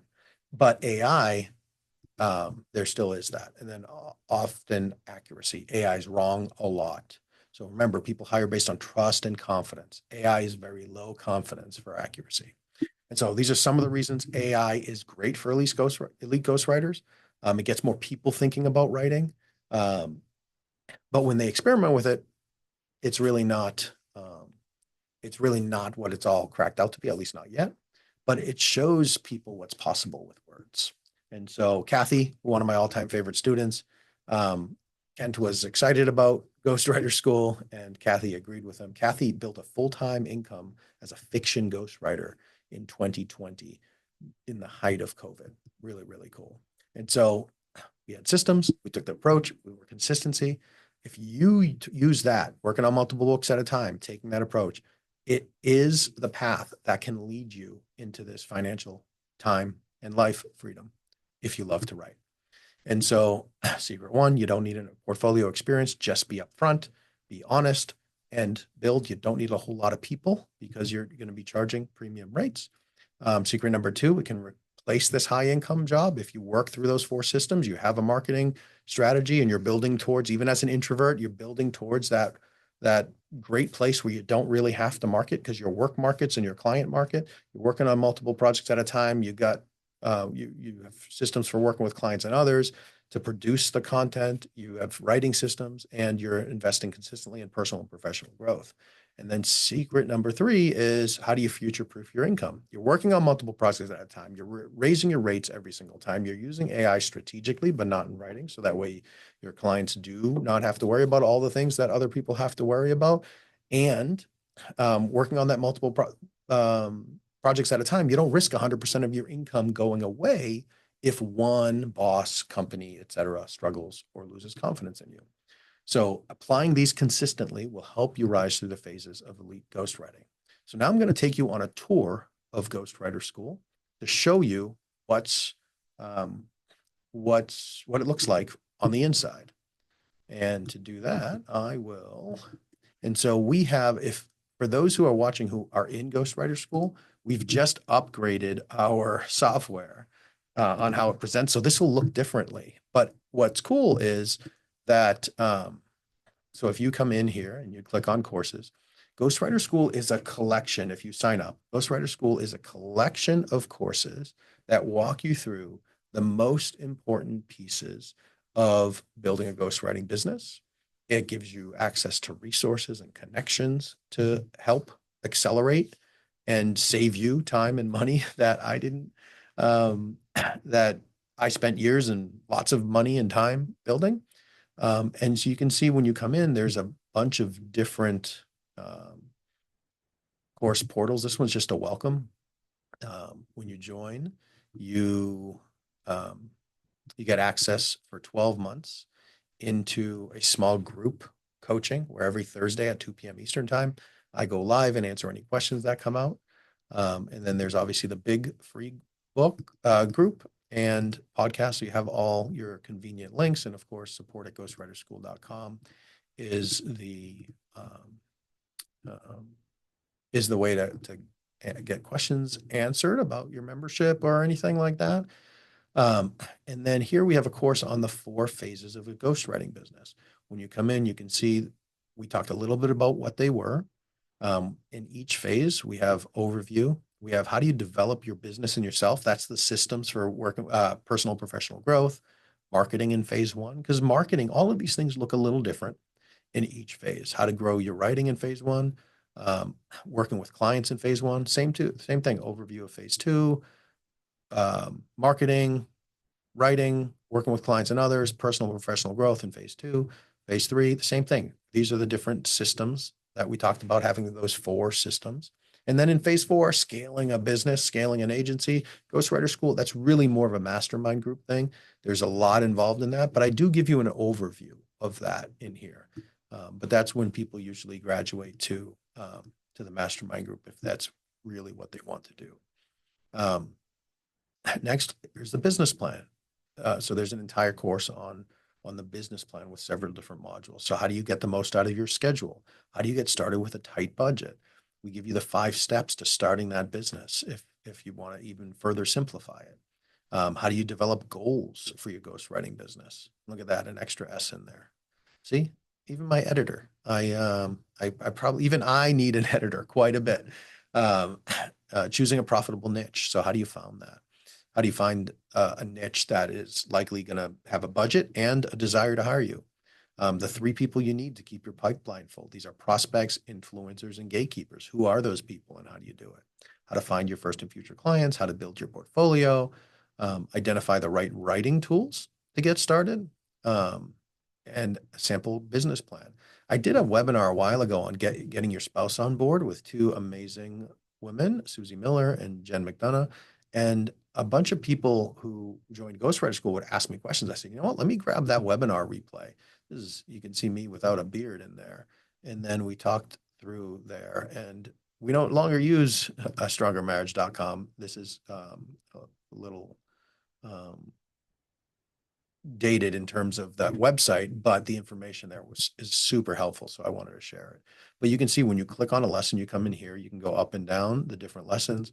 But AI, there still is that. And then often accuracy. AI is wrong a lot. So remember, people hire based on trust and confidence. AI is very low confidence for accuracy. And so these are some of the reasons AI is great for elite ghostwriters. It gets more people thinking about writing. Um, but when they experiment with it, it's really not it's really not what it's all cracked out to be, at least not yet. But it shows people what's possible with words. And so Kathy, one of my all-time favorite students, um, Kent was excited about Ghostwriter School, and Kathy agreed with him. Kathy built a full-time income as a fiction ghostwriter in 2020 in the height of COVID. Really, really cool. And so we had systems, we took the approach, we were consistency. If you use that, working on multiple books at a time, taking that approach, it is the path that can lead you into this financial time and life freedom if you love to write. And so, secret one, you don't need a portfolio experience, just be upfront, be honest, and build. You don't need a whole lot of people because you're going to be charging premium rates. Secret number two, we can replace this high income job. If you work through those four systems, you have a marketing strategy and you're building towards, even as an introvert, you're building towards that great place where you don't really have to market because your work markets and your client market, you're working on multiple projects at a time. You got you have systems for working with clients and others to produce the content. You have writing systems, and you're investing consistently in personal and professional growth. And then secret number three is how do you future-proof your income? You're working on multiple projects at a time. You're raising your rates every single time. You're using AI strategically, but not in writing. So that way your clients do not have to worry about all the things that other people have to worry about. And working on that multiple projects at a time, you don't risk 100% of your income going away if one boss, company, et cetera, struggles or loses confidence in you. So applying these consistently will help you rise through the phases of elite ghostwriting. So now I'm going to take you on a tour of Ghostwriter School to show you um, what it looks like on the inside. And to do that, I will. And so we have, if for those who are watching who are in Ghostwriter School, we've just upgraded our software on how it presents. So this will look differently. But what's cool is that so if you come in here and you click on courses, Ghostwriter School is a collection. If you sign up, Ghostwriter School is a collection of courses that walk you through the most important pieces of building a ghostwriting business. It gives you access to resources and connections to help accelerate and save you time and money that I didn't, that I spent years and lots of money and time building. And so you can see when you come in, there's a bunch of different course portals. This one's just a welcome. When you join, you you get access for 12 months into a small group coaching where every Thursday at 2 p.m. Eastern time, I go live and answer any questions that come out. And then there's obviously the big free book group and podcast. So you have all your convenient links. And of course, support at ghostwriterschool.com is is the way to get questions answered about your membership or anything like that. And then here we have a course on the 4 phases of a ghostwriting business. When you come in, you can see we talked a little bit about what they were. In each phase, we have overview. We have how do you develop your business and yourself? That's the systems for working, personal professional growth, marketing in phase 1, because marketing, all of these things look a little different in each phase. How to grow your writing in phase 1, working with clients in phase 1, same thing, overview of phase 2, marketing, writing, working with clients and others, personal and professional growth in phase 2, phase 3, the same thing. These are the different systems that we talked about, having those 4 systems. And then in phase 4, scaling a business, scaling an agency, Ghostwriter School, that's really more of a mastermind group thing. There's a lot involved in that, but I do give you an overview of that in here. But that's when people usually graduate to the mastermind group, if that's really what they want to do. Next, here's the business plan. So there's an entire course on the business plan with several different modules. So how do you get the most out of your schedule? How do you get started with a tight budget? We give you the 5 steps to starting that business if you want to even further simplify it. How do you develop goals for your ghostwriting business? Look at that, an extra S in there. See, even my editor, I probably even I need an editor quite a bit. Um, choosing a profitable niche. So how do you find that? How do you find a niche that is likely going to have a budget and a desire to hire you? The 3 people you need to keep your pipeline full. These are prospects, influencers, and gatekeepers. Who are those people and how do you do it? How to find your first and future clients, how to build your portfolio, identify the right writing tools to get started, um, and a sample business plan. I did a webinar a while ago on getting your spouse on board with 2 amazing women, Susie Miller and Jen McDonough. And a bunch of people who joined Ghostwriter School would ask me questions. I said, you know what, let me grab that webinar replay. This is, you can see me without a beard in there. And then we talked through there, and we no longer use strongermarriage.com. This is a little um, dated in terms of that website, but the information there is super helpful. So I wanted to share it. But you can see when you click on a lesson, you come in here, you can go up and down the different lessons.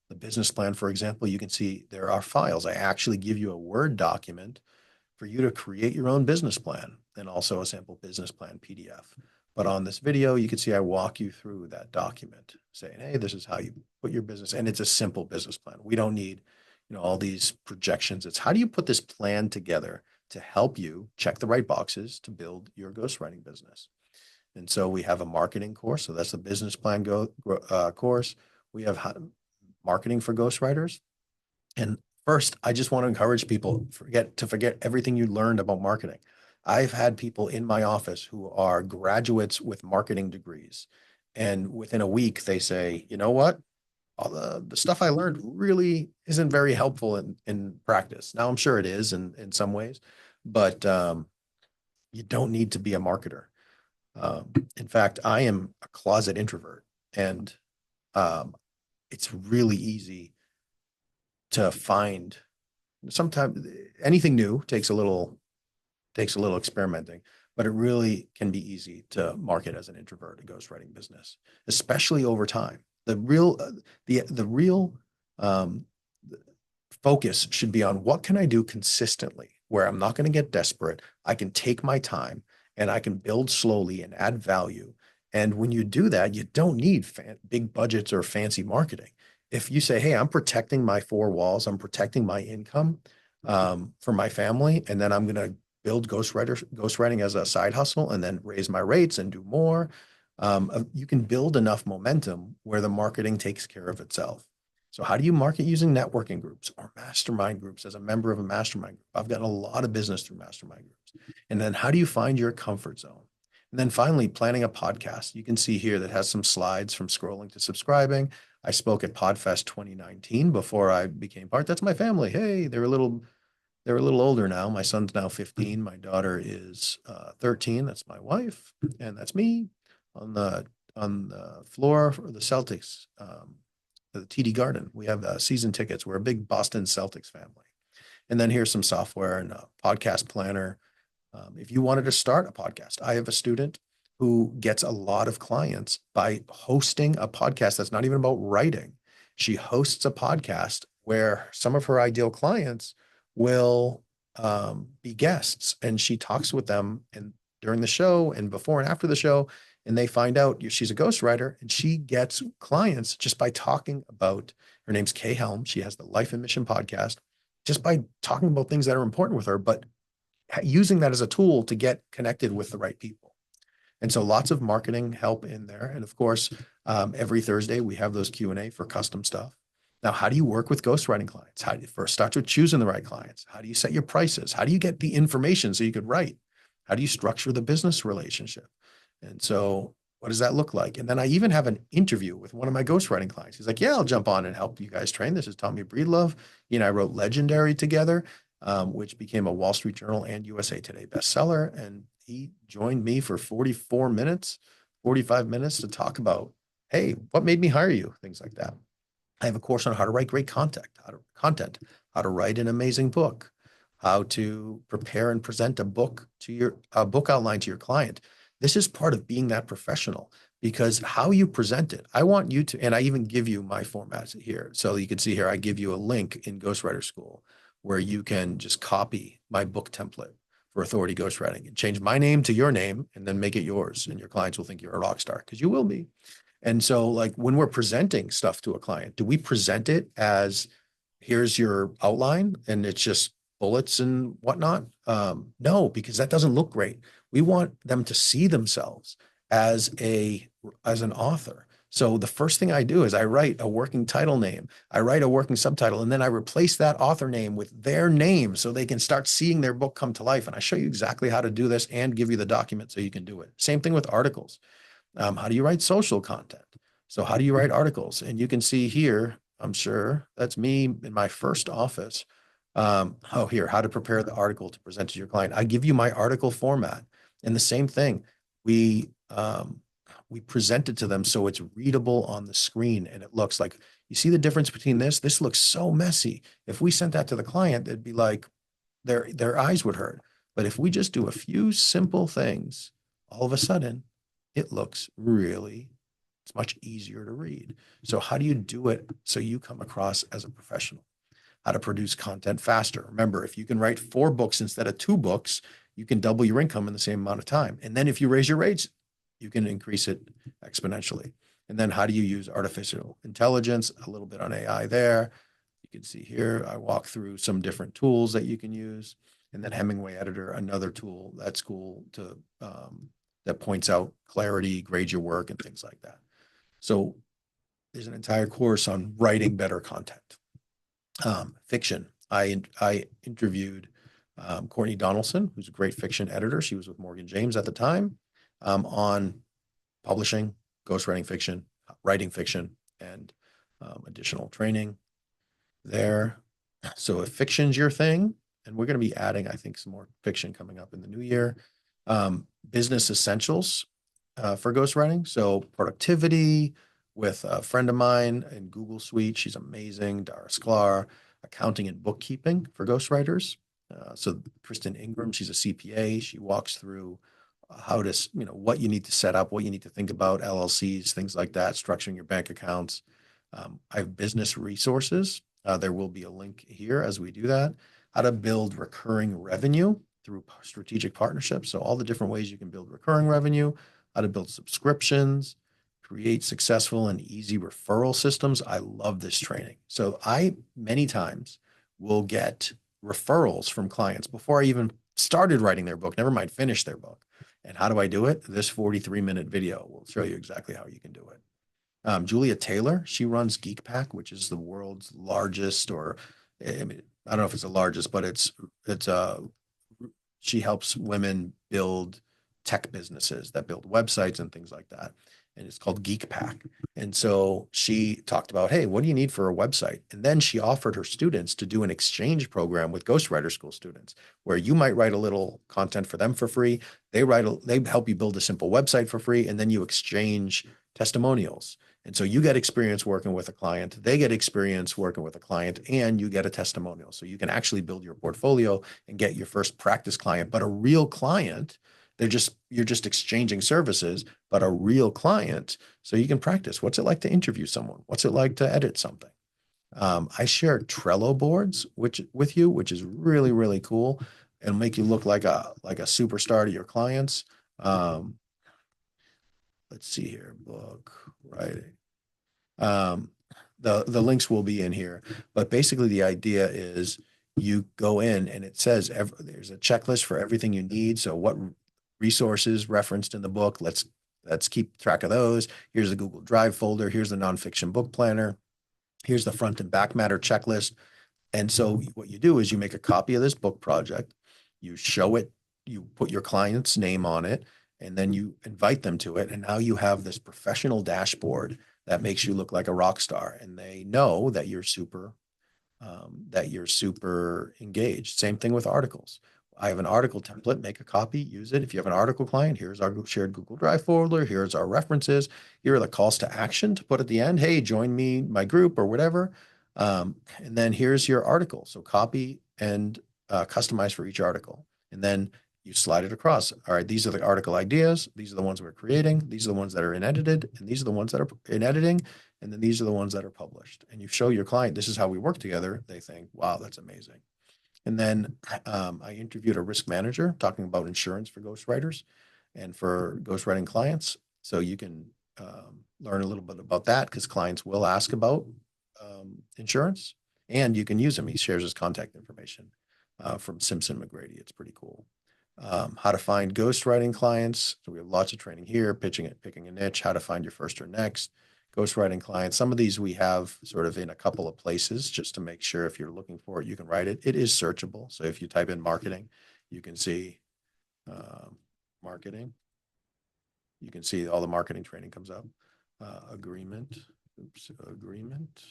The business plan, for example, you can see there are files. I actually give you a Word document for you to create your own business plan and also a sample business plan PDF. But on this video, you can see I walk you through that document saying, hey, this is how you put your business. And it's a simple business plan. We don't need, all these projections. It's how do you put this plan together to help you check the right boxes to build your ghostwriting business. And so we have a marketing course. So that's the business plan course. We have marketing for ghostwriters. And first, I just want to encourage people forget everything you learned about marketing. I've had people in my office who are graduates with marketing degrees. And within a week, they say, you know what? All the stuff I learned really isn't very helpful in practice. Now, I'm sure it is in some ways, but you don't need to be a marketer. In fact, I am a closet introvert, and um, it's really easy to find. Sometimes anything new takes a little experimenting, but it really can be easy to market as an introvert, a ghostwriting business, especially over time. The real um, focus should be on what can I do consistently where I'm not going to get desperate. I can take my time and I can build slowly and add value. And when you do that, you don't need big budgets or fancy marketing. If you say, hey, I'm protecting my 4 walls, I'm protecting my income for my family, and then I'm going to build ghostwriting as a side hustle and then raise my rates and do more. You can build enough momentum where the marketing takes care of itself. So how do you market using networking groups or mastermind groups as a member of a mastermind group? I've gotten a lot of business through mastermind groups. And then how do you find your comfort zone? And then finally, planning a podcast. You can see here that has some slides from scrolling to subscribing. I spoke at Podfest 2019 before I became part. That's my family. Hey, they're a little older now. My son's now 15. My daughter is 13. That's my wife, and that's me on the floor for the Celtics, the TD Garden. We have season tickets. We're a big Boston Celtics family. And then here's some software and a podcast planner. If you wanted to start a podcast, I have a student who gets a lot of clients by hosting a podcast that's not even about writing. She hosts a podcast where some of her ideal clients will be guests, and she talks with them and during the show and before and after the show, and they find out she's a ghostwriter, and she gets clients just by talking about, her name's Kay Helm. She has the Life and Mission podcast, just by talking about things that are important with her, but using that as a tool to get connected with the right people. And so lots of marketing help in there. And of course, every Thursday we have those Q&A for custom stuff. Now, how do you work with ghostwriting clients? How do you first start with choosing the right clients? How do you set your prices? How do you get the information so you could write? How do you structure the business relationship? And so what does that look like? And then I even have an interview with one of my ghostwriting clients. He's like, yeah, I'll jump on and help you guys train. This is Tommy Breedlove. He and I wrote Legendary together, which became a Wall Street Journal and USA Today bestseller. And he joined me for 44 minutes, 45 minutes to talk about, hey, what made me hire you? Things like that. I have a course on how to write great how to write an amazing book, how to prepare and present a book outline to your client. This is part of being that professional. because how you present it, I want you to, and I even give you my formats here. So you can see here, I give you a link in Ghostwriter School where you can just copy my book template for authority ghostwriting and change my name to your name and then make it yours. And your clients will think you're a rock star because you will be. And so, like, when we're presenting stuff to a client, do we present it as here's your outline and it's just bullets and whatnot? No, because that doesn't look great. We want them to see themselves as an author. So the first thing I do is I write a working title name, I write a working subtitle, and then I replace that author name with their name so they can start seeing their book come to life. And I show you exactly how to do this and give you the document so you can do it. Same thing with articles. How do you write social content? So how do you write articles? And you can see here, I'm sure that's me in my first office. Here, how to prepare the article to present to your client. I give you my article format. And the same thing, we we present it to them so it's readable on the screen and it looks like, you see the difference between this? This looks so messy. If we sent that to the client, it'd be like their eyes would hurt. But if we just do a few simple things, all of a sudden it looks really, it's much easier to read. So how do you do it so you come across as a professional? How to produce content faster. Remember, if you can write 4 books instead of 2 books, you can double your income in the same amount of time. And then if you raise your rates, you can increase it exponentially. And then how do you use artificial intelligence? A little bit on AI there. You can see here, I walk through some different tools that you can use. And then Hemingway Editor, another tool that's cool to that points out clarity, grades your work, and things like that. So there's an entire course on writing better content. Fiction. I interviewed Courtney Donaldson, who's a great fiction editor. She was with Morgan James at the time, on publishing, ghostwriting fiction, writing fiction, and additional training there. So if fiction's your thing, and we're going to be adding, I think, some more fiction coming up in the new year. Business essentials for ghostwriting. So productivity with a friend of mine in Google Suite. She's amazing. Dara Sklar. Accounting and bookkeeping for ghostwriters. So Kristen Ingram, she's a CPA. She walks through how to, what you need to set up, what you need to think about, LLCs, things like that, structuring your bank accounts. I have business resources. There will be a link here as we do that. How to build recurring revenue through strategic partnerships. So all the different ways you can build recurring revenue, how to build subscriptions, create successful and easy referral systems. I love this training. So I many times will get referrals from clients before I even started writing their book, never mind finish their book. And how do I do it? This 43-minute video will show you exactly how you can do it. Julia Taylor, she runs Geek Pack, which is the world's largest, or I mean, I don't know if it's the largest, but she helps women build tech businesses that build websites and things like that. And it's called Geek Pack. And so she talked about, hey, what do you need for a website? And then she offered her students to do an exchange program with Ghostwriter School students, where you might write a little content for them for free. They help you build a simple website for free, and then you exchange testimonials. And so you get experience working with a client, they get experience working with a client, and you get a testimonial. So you can actually build your portfolio and get your first practice client, but a real client. You're just exchanging services, but a real client. So you can practice. What's it like to interview someone? What's it like to edit something? I share Trello boards with you, which is really, really cool, and make you look like a superstar to your clients. Let's see here, book writing. The links will be in here, but basically the idea is you go in and it says there's a checklist for everything you need. So what resources referenced in the book, let's keep track of those. Here's the Google Drive folder. Here's the nonfiction book planner. Here's the front and back matter checklist. And so what you do is you make a copy of this book project, you show it, you put your client's name on it, and then you invite them to it. And now you have this professional dashboard that makes you look like a rock star. And they know that you're super engaged. Same thing with articles. I have an article template, make a copy, use it. If you have an article client, here's our shared Google Drive folder. Here's our references. Here are the calls to action to put at the end. Hey, join me, my group, or whatever. And then here's your article. So copy and customize for each article. And then you slide it across. All right, these are the article ideas. These are the ones we're creating. These are the ones that are in edited, and these are the ones that are in editing. And then these are the ones that are published. And you show your client, this is how we work together. They think, wow, that's amazing. And then I interviewed a risk manager talking about insurance for ghostwriters and for ghostwriting clients. So you can learn a little bit about that because clients will ask about insurance and you can use him. He shares his contact information from Simpson McGrady. It's pretty cool. How to find ghostwriting clients. So we have lots of training here, pitching it, picking a niche, how to find your first or next ghostwriting clients. Some of these we have sort of in a couple of places just to make sure if you're looking for it, you can write it. It is searchable. So if you type in marketing, you can see marketing. You can see all the marketing training comes up. Agreement. Oops, agreement.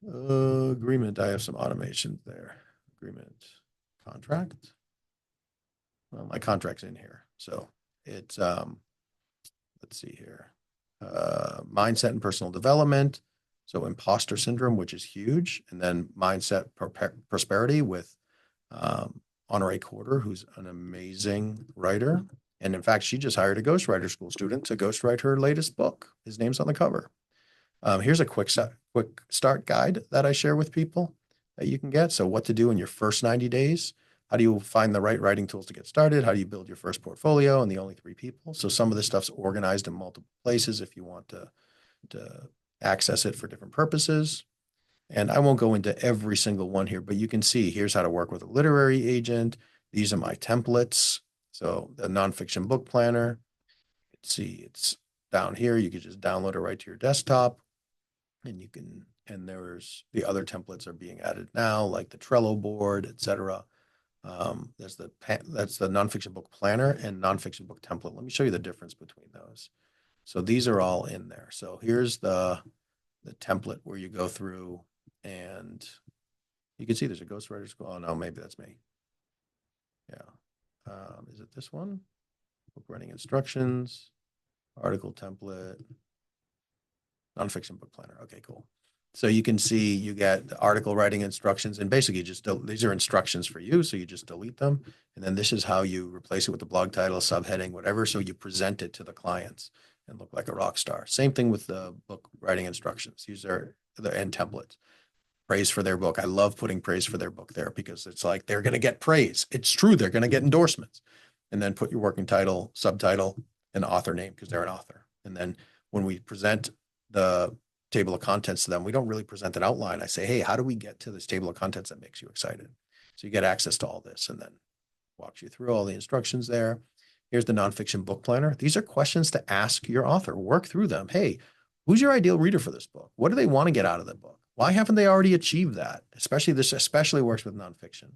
Agreement. I have some automations there. Agreement. Contract. Well, my contract's in here. So it's let's see here. Mindset and personal development. So imposter syndrome, which is huge. And then mindset prosperity with Honore Quarter, who's an amazing writer. And in fact, she just hired a ghostwriter school student to ghostwrite her latest book. His name's on the cover. Here's a quick start guide that I share with people that you can get. So what to do in your first 90 days. How do you find the right writing tools to get started? How do you build your first portfolio and the only 3 people? So some of this stuff's organized in multiple places if you want to access it for different purposes. And I won't go into every single one here, but you can see here's how to work with a literary agent. These are my templates. So the nonfiction book planner. You can see it's down here. You can just download it right to your desktop. And you can, and there's the other templates are being added now, like the Trello board, etc. That's the nonfiction book planner and nonfiction book template. Let me show you the difference between those. So these are all in there. So here's the template where you go through and you can see there's a ghostwriter school. Oh no, maybe that's me. Yeah. Is it this one? Book writing instructions, article template, nonfiction book planner. Okay, cool. So you can see you get the article writing instructions and basically just these are instructions for you. So you just delete them. And then this is how you replace it with the blog title, subheading, whatever. So you present it to the clients and look like a rock star. Same thing with the book writing instructions. These are the end templates. Praise for their book. I love putting praise for their book there because it's like they're going to get praise. It's true. They're going to get endorsements. And then put your working title, subtitle, and author name because they're an author. And then when we present the table of contents to them, we don't really present an outline. I say, hey, how do we get to this table of contents that makes you excited? So you get access to all this and then walks you through all the instructions there. Here's the nonfiction book planner. These are questions to ask your author. Work through them. Hey, who's your ideal reader for this book? What do they want to get out of the book? Why haven't they already achieved that? This especially works with nonfiction.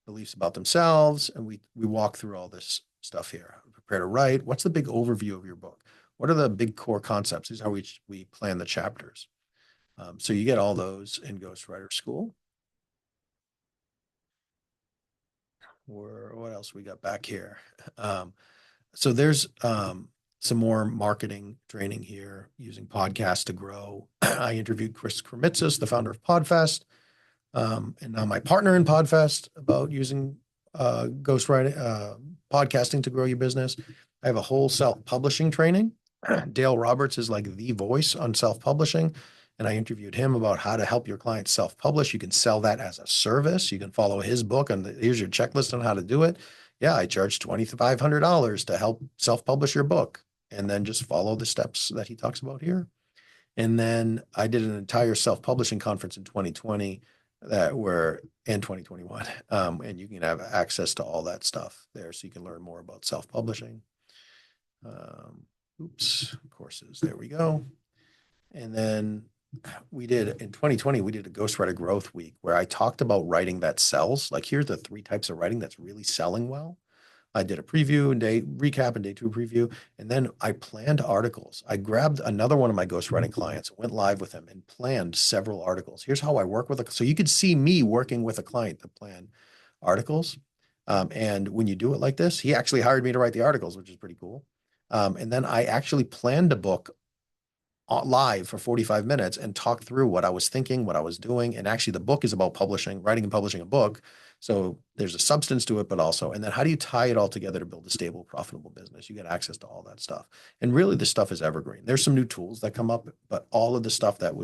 Beliefs about themselves. And we walk through all this stuff here. Prepare to write. What's the big overview of your book? What are the big core concepts? These are how we plan the chapters. So you get all those in Ghostwriter School. Or what else we got back here? So there's some more marketing training here using podcasts to grow. I interviewed Chris Kremitzis, the founder of Podfest, and now my partner in Podfest about using ghostwriting, podcasting to grow your business. I have a whole self-publishing training. Dale Roberts is like the voice on self-publishing. And I interviewed him about how to help your clients self-publish. You can sell that as a service. You can follow his book and here's your checklist on how to do it. Yeah, I charge $2,500 to help self-publish your book and then just follow the steps that he talks about here. And then I did an entire self-publishing conference in 2020 in 2021. And you can have access to all that stuff there so you can learn more about self-publishing. Courses. There we go. And then in 2020, we did a Ghostwriter Growth Week where I talked about writing that sells. Like here's the 3 types of writing that's really selling well. I did a preview and day recap and day 2 preview. And then I planned articles. I grabbed another one of my ghostwriting clients, went live with him and planned several articles. Here's how I work so you could see me working with a client to plan articles. And when you do it like this, he actually hired me to write the articles, which is pretty cool. And then I actually planned a book live for 45 minutes and talk through what I was thinking, what I was doing. And actually, the book is about publishing, writing and publishing a book. So there's a substance to it, but also, and then how do you tie it all together to build a stable, profitable business? You get access to all that stuff. And really, the stuff is evergreen. There's some new tools that come up, but all of the stuff that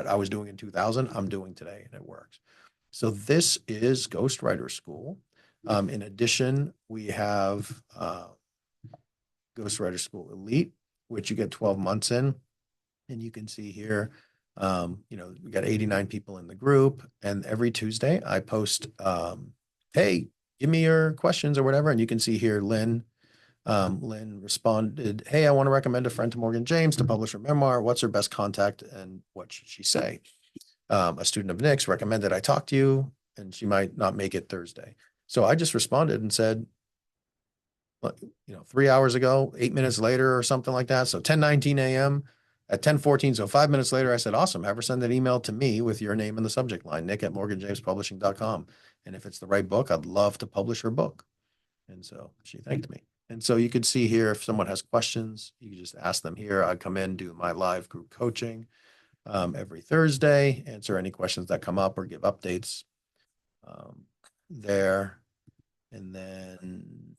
I was doing in 2000, I'm doing today, and it works. So this is Ghostwriter School. In addition, we have Ghostwriter School Elite, which you get 12 months in. And you can see here, we got 89 people in the group. And every Tuesday I post, hey, give me your questions or whatever. And you can see here, Lynn responded, hey, I want to recommend a friend to Morgan James to publish her memoir. What's her best contact and what should she say? A student of Nick's recommended I talk to you and she might not make it Thursday. So I just responded and said, 3 hours ago, 8 minutes later or something like that. So 10:19 a.m. at 10:14. So 5 minutes later, I said, awesome. Have her send an email to me with your name in the subject line, nick@morganjamespublishing.com. And if it's the right book, I'd love to publish her book. And so she thanked me. And so you could see here, if someone has questions, you can just ask them here. I come in, do my live group coaching every Thursday, answer any questions that come up or give updates there. And then,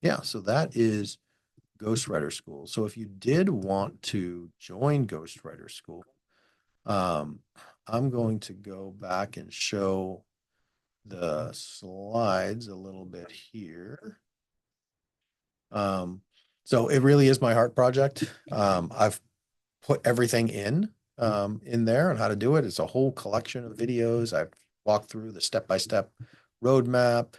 yeah, so that is Ghostwriter School. So if you did want to join Ghostwriter School, I'm going to go back and show the slides a little bit here. So it really is my heart project. I've put everything in there on how to do it. It's a whole collection of videos. I've walked through the step-by-step roadmap.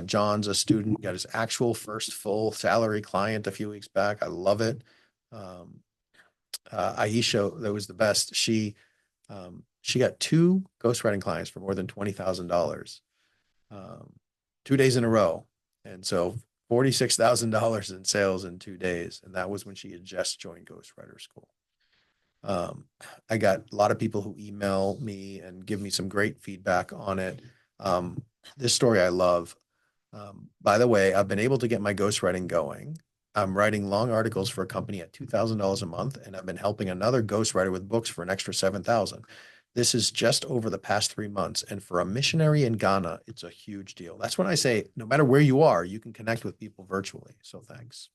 John's a student, got his actual first full salary client a few weeks back. I love it. Aisha, that was the best. She got 2 ghostwriting clients for more than $20,000, 2 days in a row. And so $46,000 in sales in 2 days. And that was when she had just joined Ghostwriter School. I got a lot of people who email me and give me some great feedback on it. This story I love. By the way, I've been able to get my ghostwriting going. I'm writing long articles for a company at $2,000 a month, and I've been helping another ghostwriter with books for an extra $7,000. This is just over the past 3 months. And for a missionary in Ghana, it's a huge deal. That's when I say, no matter where you are, you can connect with people virtually. So thanks.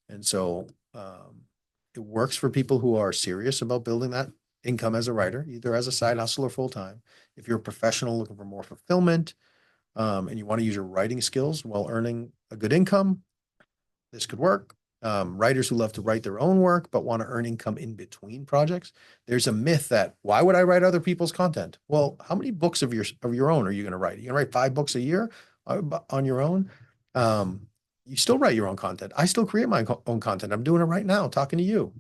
And so it works for people who are serious about building that income as a writer, either as a side hustle or full time. If you're a professional looking for more fulfillment, and you want to use your writing skills while earning a good income, this could work. Writers who love to write their own work but want to earn income in between projects. There's a myth that why would I write other people's content? Well, how many books of your own are you going to write? Are you going to write 5 books a year on your own? You still write your own content. I still create my own content. I'm doing it right now, talking to you.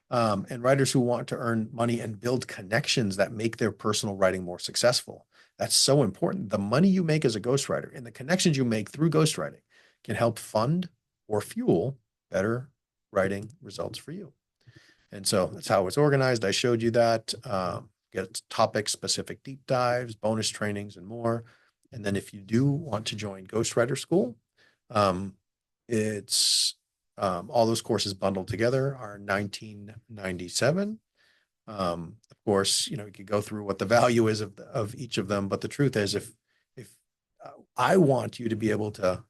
And writers who want to earn money and build connections that make their personal writing more successful. That's so important. The money you make as a ghostwriter and the connections you make through ghostwriting can help fund or fuel better writing results for you. And so that's how it's organized. I showed you that. Get topic specific deep dives, bonus trainings, and more. And then if you do want to join Ghostwriter School, it's all those courses bundled together are $19.97. Of course, you could go through what the value is of each of them, but the truth is, if I want you to be able to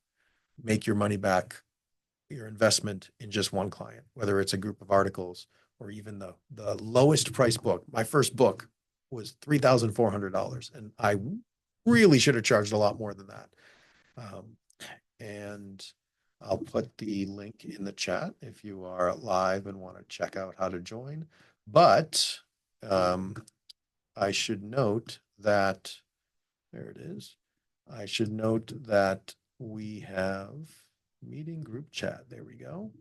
make your money back, your investment in just one client, whether it's a group of articles or even the lowest price book. My first book was $3,400, and I really should have charged a lot more than that. And I'll put the link in the chat if you are live and want to check out how to join. But I should note that, there it is. I should note that we have meeting group chat. There we go.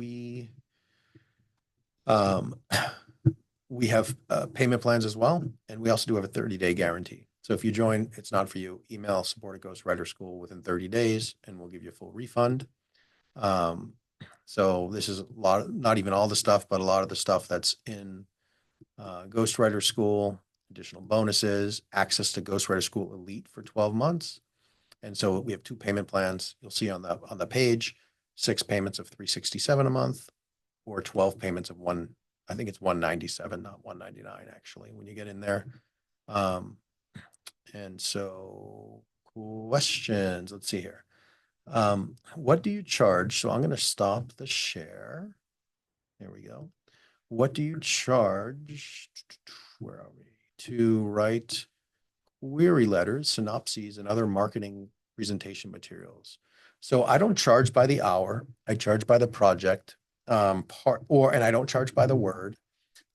We have payment plans as well, and we also do have a 30-day guarantee. So if you join, it's not for you. Email support at Ghostwriter School within 30 days, and we'll give you a full refund. So this is a lot, not even all the stuff, but a lot of the stuff that's in Ghostwriter School, additional bonuses, access to Ghostwriter School Elite for 12 months. And so we have 2 payment plans. You'll see on the page. six payments of 367 a month, or 12 payments of I think it's 197, not 199 actually, when you get in there. Um, and so questions, let's see here. What do you charge? So I'm going to stop the share. There we go. What do you charge? Where are we? To write query letters, synopses, and other marketing presentation materials. So I don't charge by the hour. I charge by the project, and I don't charge by the word.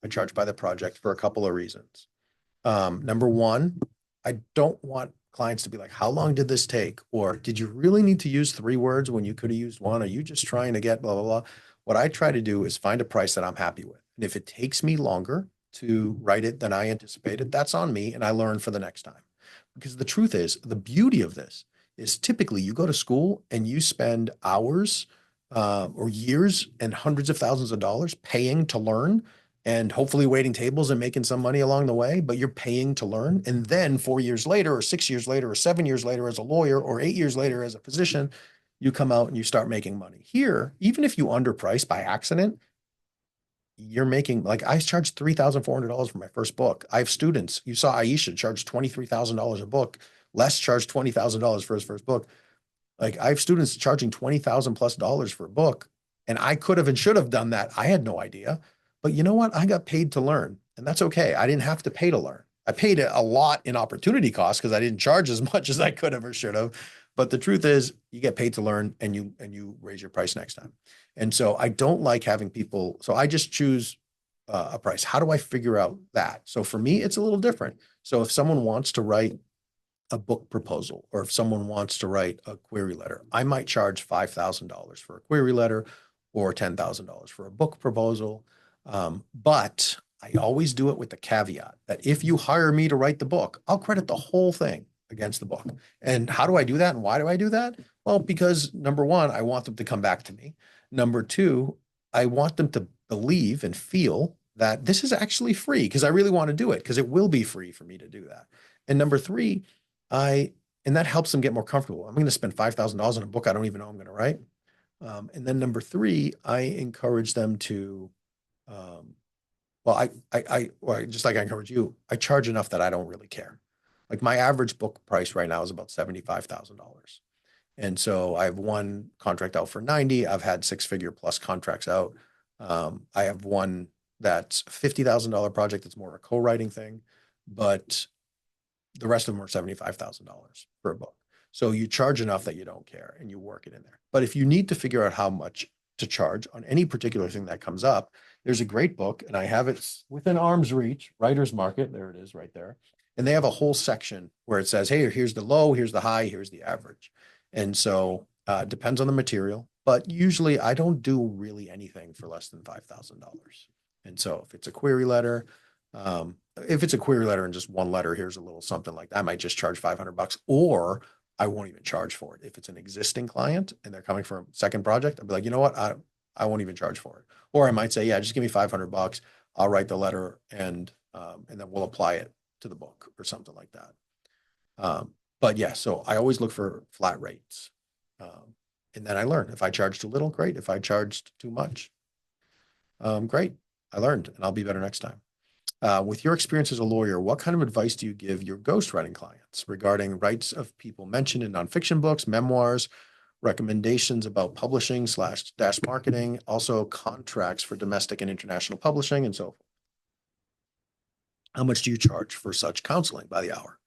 I charge by the project for a couple of reasons. Number one, I don't want clients to be like, how long did this take? Or did you really need to use three words when you could have used one? Are you just trying to get blah, blah, blah? What I try to do is find a price that I'm happy with. And if it takes me longer to write it than I anticipated, that's on me. And I learn for the next time. Because the truth is, the beauty of this is typically you go to school and you spend hours or years and hundreds of thousands of dollars paying to learn and hopefully waiting tables and making some money along the way, but you're paying to learn. And then 4 years later, or 6 years later, or 7 years later as a lawyer, or 8 years later as a physician, you come out and you start making money. Here, even if you underprice by accident, you're making, like, I charged $3,400 for my first book. I have students. You saw Aisha charge $23,000 a book. Les charged $20,000 for his first book. Like, I have students charging 20,000 plus dollars for a book, and I could have and should have done that. I had no idea. But you know what? I got paid to learn, and that's okay. I didn't have to pay to learn. I paid a lot in opportunity costs because I didn't charge as much as I could have or should have. But the truth is, you get paid to learn, and you raise your price next time. And so I don't like having people. So I just choose a price. How do I figure out that? So for me, it's a little different. So if someone wants to write a book proposal, or if someone wants to write a query letter, I might charge $5,000 for a query letter or $10,000 for a book proposal. But I always do it with the caveat that if you hire me to write the book, I'll credit the whole thing against the book. And how do I do that? And why do I do that? Well, because number one, I want them to come back to me. Number two, I want them to believe and feel that this is actually free because I really want to do it because it will be free for me to do that. And number three, and that helps them get more comfortable. I'm going to spend $5,000 on a book I don't even know I'm going to write. And then number three, I encourage them to, well, just like I encourage you, I charge enough that I don't really care. Like, my average book price right now is about $75,000. And so I have one contract out for 90. I've had six-figure plus contracts out. I have one that's $50,000 project that's more of a co-writing thing, but the rest of them are $75,000 for a book. So you charge enough that you don't care and you work it in there. But if you need to figure out how much to charge on any particular thing that comes up, there's a great book, and I have it within arm's reach, Writer's Market. There it is right there. And they have a whole section where it says, hey, here's the low, here's the high, here's the average. And so it depends on the material, but usually I don't do really anything for less than $5,000. And so if it's a query letter, if it's a query letter and just one letter, here's a little something like that, I might just charge $500, or I won't even charge for it. If it's an existing client and they're coming for a second project, I'll be like, you know what? I won't even charge for it. Or I might say, yeah, just give me $500. I'll write the letter and then we'll apply it to the book or something like that. But yeah, so I always look for flat rates. And then I learn. If I charge too little, great. If I charged too much, great. I learned, and I'll be better next time. With your experience as a lawyer, what kind of advice do you give your ghostwriting clients regarding rights of people mentioned in nonfiction books, memoirs, recommendations about publishing / dash marketing, also contracts for domestic and international publishing, and so forth? How much do you charge for such counseling by the hour?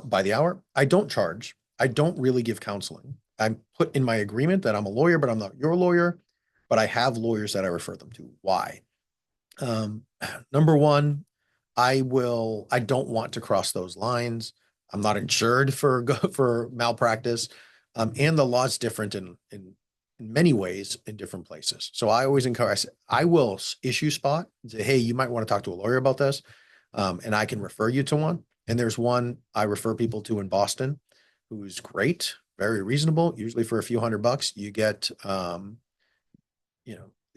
By the hour, I don't charge. I don't really give counseling. I'm put in my agreement that I'm a lawyer, but I'm not your lawyer. But I have lawyers that I refer them to. Why? Um, Number one, I don't want to cross those lines. I'm not insured for malpractice. And the law is different in many ways in different places. So I always encourage, I will issue spot and say, hey, you might want to talk to a lawyer about this. And I can refer you to one. And there's one I refer people to in Boston who's great, very reasonable, usually for a few $100. You get,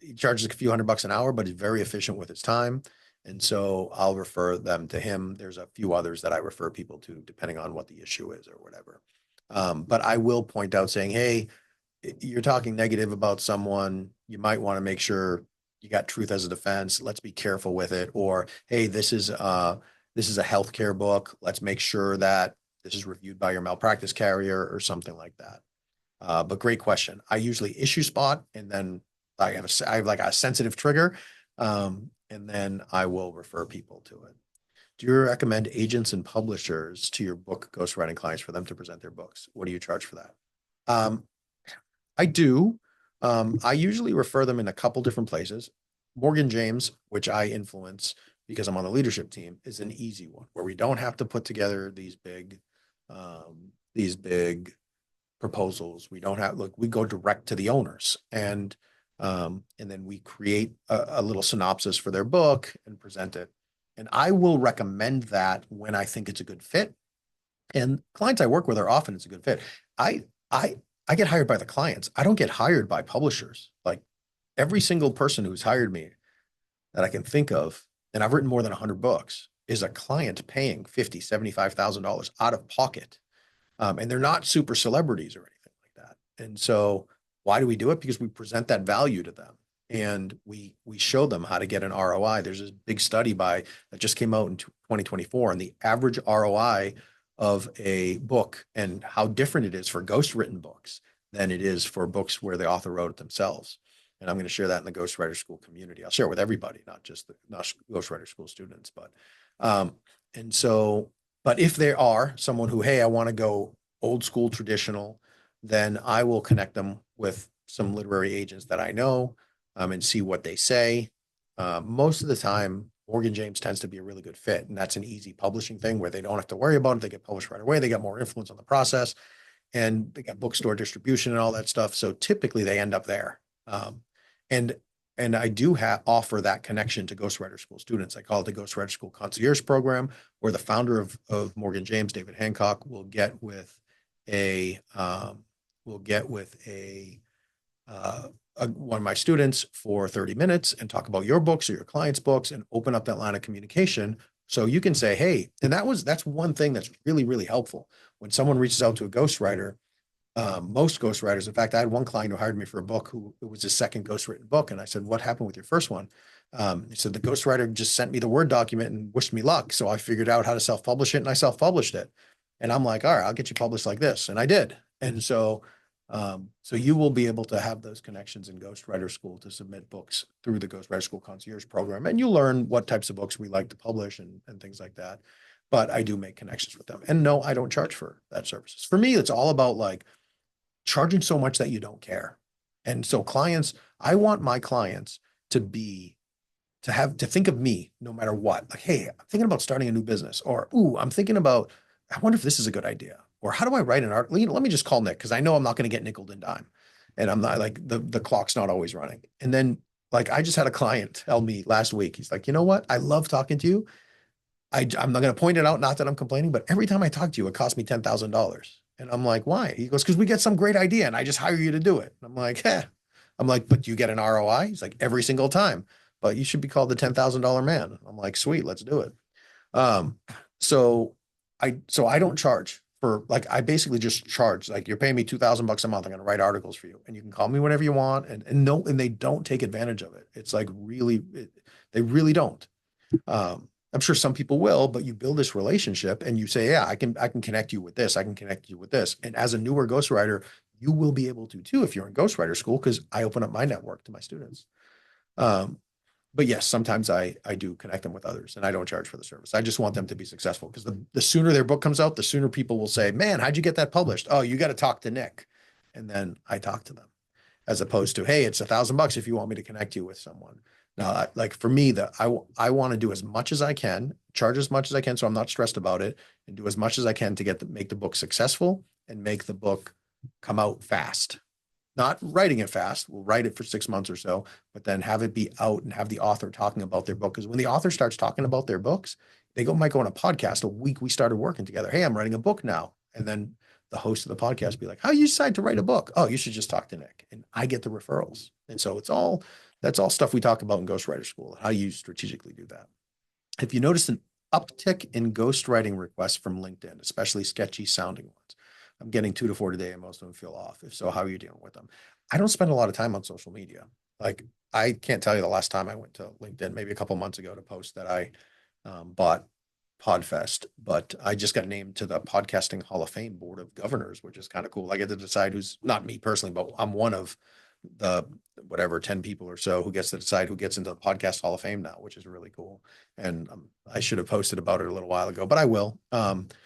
he charges a few $100 an hour, but he's very efficient with his time. And so I'll refer them to him. There's a few others that I refer people to, depending on what the issue is or whatever. But I will point out saying, hey, you're talking negative about someone, you might want to make sure you got truth as a defense. Let's be careful with it. Or, hey, this is a healthcare book. Let's make sure that this is reviewed by your malpractice carrier or something like that. But great question. I usually issue spot and then I have like a sensitive trigger. And then I will refer people to it. Do you recommend agents and publishers to your book ghostwriting clients for them to present their books? What do you charge for that? Um, I do. I usually refer them in a couple different places. Morgan James, which I influence because I'm on the leadership team, is an easy one where we don't have to put together these big proposals. We don't have look, we go direct to the owners and then we create a little synopsis for their book and present it. And I will recommend that when I think it's a good fit. And clients I work with are often it's a good fit. I I I get hired by the clients. I don't get hired by publishers. Like every single person who's hired me that I can think of, and I've written more than 100 books, is a client paying 50, $75,000 out of pocket. And they're not super celebrities or anything like that. And so why do we do it? Because we present that value to them and we show them how to get an ROI. There's this big study that just came out in 2024, and the average ROI of a book and how different it is for ghost written books than it is for books where the author wrote it themselves. And I'm going to share that in the Ghostwriter School community. I'll share it with everybody, not just the not Ghostwriter School students, but um, and so but if there are someone who, hey, I want to go old school traditional, then I will connect them with some literary agents that I know and see what they say. Most of the time, Morgan James tends to be a really good fit, and that's an easy publishing thing where they don't have to worry about it. They get published right away. They got more influence on the process, and they got bookstore distribution and all that stuff. So typically, they end up there. And and I do offer that connection to Ghostwriter School students. I call it the Ghostwriter School Concierge Program, where the founder of Morgan James, David Hancock, a will get with one of my students for 30 minutes and talk about your books or your client's books and open up that line of communication. So you can say, hey, and that's one thing that's really, really helpful. When someone reaches out to a ghostwriter, most ghostwriters. In fact, I had one client who hired me for a book who it was his second ghostwritten book. And I said, what happened with your first one? He said, the ghostwriter just sent me the Word document and wished me luck. So I figured out how to self-publish it and I self-published it. And I'm like, all right, I'll get you published like this. And I did. And so you will be able to have those connections in Ghostwriter School to submit books through the Ghostwriter School Concierge Program. And you'll learn what types of books we like to publish and things like that. But I do make connections with them. And no, I don't charge for that services. For me, it's all about like charging so much that you don't care. And so I want my clients to be to think of me no matter what. Like, hey, I'm thinking about starting a new business, or ooh, I'm thinking about, I wonder if this is a good idea. Or how do I write an article? Let me just call Nick because I know I'm not going to get nickel and dime. And I'm not like the clock's not always running. And then like I just had a client tell me last week, he's like, you know what? I love talking to you. I'm not going to point it out, not that I'm complaining, but every time I talk to you, it costs me $10,000. And I'm like, why? He goes, because we get some great idea and I just hire you to do it. And I'm like, eh. I'm like, but you get an ROI? He's like, every single time. But you should be called the $10,000 man. I'm like, sweet, let's do it. Um, so I don't charge for like I basically just charge like you're paying me $2,000 a month. I'm going to write articles for you, and you can call me whenever you want. And they don't take advantage of it. It's like they really don't. I'm sure some people will, but you build this relationship and you say, yeah, I can connect you with this. I can connect you with this. And as a newer ghostwriter, you will be able to too if you're in ghostwriter school because I open up my network to my students. Um, but yes, sometimes I do connect them with others and I don't charge for the service. I just want them to be successful because the sooner their book comes out, the sooner people will say, man, how'd you get that published? Oh, you got to talk to Nick. And then I talk to them as opposed to, hey, it's $1,000 if you want me to connect you with someone. Now, like for me, I want to do as much as I can, charge as much as I can, so I'm not stressed about it, and do as much as I can to make the book successful and make the book come out fast. Not writing it fast. We'll write it for 6 months or so, but then have it be out and have the author talking about their book. Because when the author starts talking about their books, might go on a podcast a week we started working together. Hey, I'm writing a book now, and then the host of the podcast be like, how you decide to write a book? Oh, you should just talk to Nick. And I get the referrals. And so that's all stuff we talk about in Ghostwriter School, how you strategically do that. If you notice an uptick in ghostwriting requests from LinkedIn, especially sketchy sounding ones, I'm getting 2 to 4 today, and most of them feel off. If so, how are you dealing with them? I don't spend a lot of time on social media. Like, I can't tell you the last time I went to LinkedIn, maybe a couple months ago, to post that I bought Podfest, but I just got named to the Podcasting Hall of Fame Board of Governors, which is kind of cool. I get to decide who's, not me personally, but I'm one of the whatever 10 people or so who gets to decide who gets into the Podcast Hall of Fame now, which is really cool. And I should have posted about it a little while ago, but I will.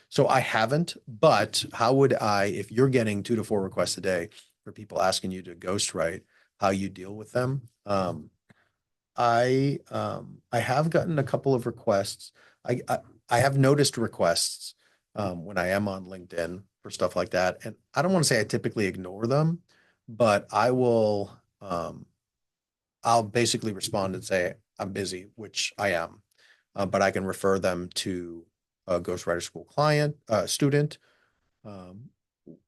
So I haven't, but how would I, if you're getting 2 to 4 requests a day for people asking you to ghostwrite, how you deal with them? I have gotten a couple of requests. I have noticed requests when I am on LinkedIn for stuff like that, and I don't want to say I typically ignore them, but I'll basically respond and say I'm busy, which I am, but I can refer them to a Ghostwriter School client, student. Um,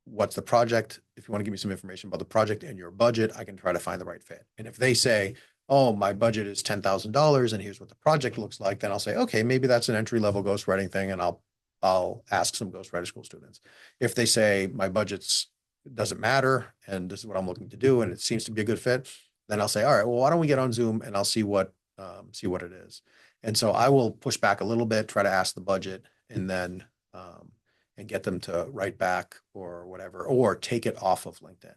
what's the project? If you want to give me some information about the project and your budget, I can try to find the right fit. And if they say, oh, my budget is $10,000 and here's what the project looks like, then I'll say, okay, maybe that's an entry level ghostwriting thing, and I'll ask some Ghostwriter School students. If they say my budget's doesn't matter and this is what I'm looking to do and it seems to be a good fit, then I'll say, all right, well, why don't we get on Zoom and I'll see what it is. And so I will push back a little bit, try to ask the budget, and then and get them to write back or whatever, or take it off of LinkedIn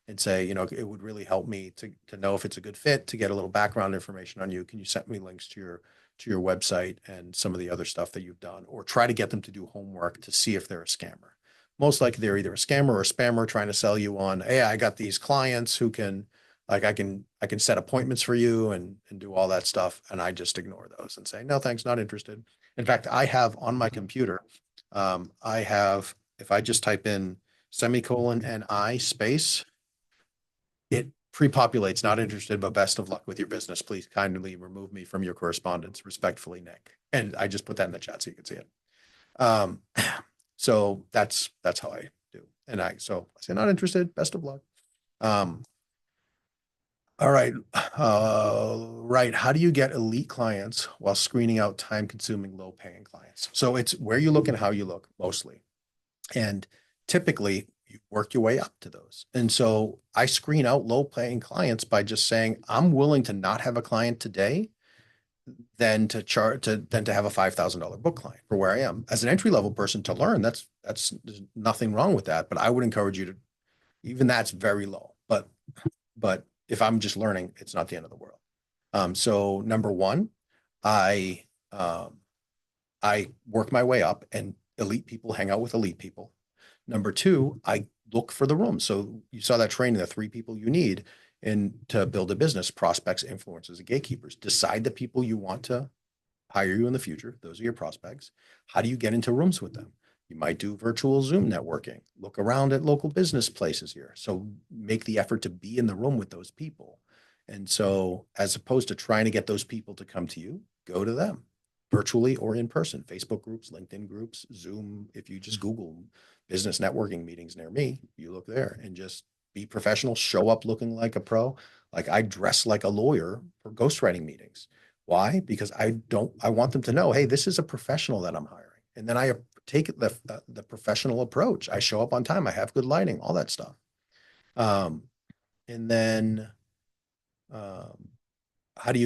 and say, it would really help me to know if it's a good fit, to get a little background information on you. Can you send me links to your website and some of the other stuff that you've done, or try to get them to do homework to see if they're a scammer. Most likely they're either a scammer or a spammer trying to sell you on, hey, I got these clients who can, like, I can set appointments for you and do all that stuff. And I just ignore those and say, no, thanks, not interested. In fact, I have on my computer, if I just type in semicolon and I space, it pre-populates, not interested, but best of luck with your business. Please kindly remove me from your correspondence. Respectfully, Nick. And I just put that in the chat so you can see it. So that's how I do. And I say not interested, best of luck. All right. Right. How do you get elite clients while screening out time-consuming, low-paying clients? So it's where you look and how you look mostly. And typically you work your way up to those. And so I screen out low-paying clients by just saying, I'm willing to not have a client today than to have a $5,000 book client for where I am. As an entry-level person to learn, there's nothing wrong with that. But I would encourage you to, even that's very low. But if I'm just learning, it's not the end of the world. So number one, I work my way up, and elite people hang out with elite people. Number two, I look for the room. So you saw that training, the 3 people you need to build a business: prospects, influencers, and gatekeepers. Decide the people you want to hire you in the future. Those are your prospects. How do you get into rooms with them? You might do virtual Zoom networking. Look around at local business places here. So make the effort to be in the room with those people. And so as opposed to trying to get those people to come to you, go to them virtually or in person. Facebook groups, LinkedIn groups, Zoom. If you just Google business networking meetings near me, you look there and just be professional, show up looking like a pro. Like, I dress like a lawyer for ghostwriting meetings. Why? Because I want them to know, hey, this is a professional that I'm hiring. And then I take the professional approach. I show up on time. I have good lighting, all that stuff. And then how do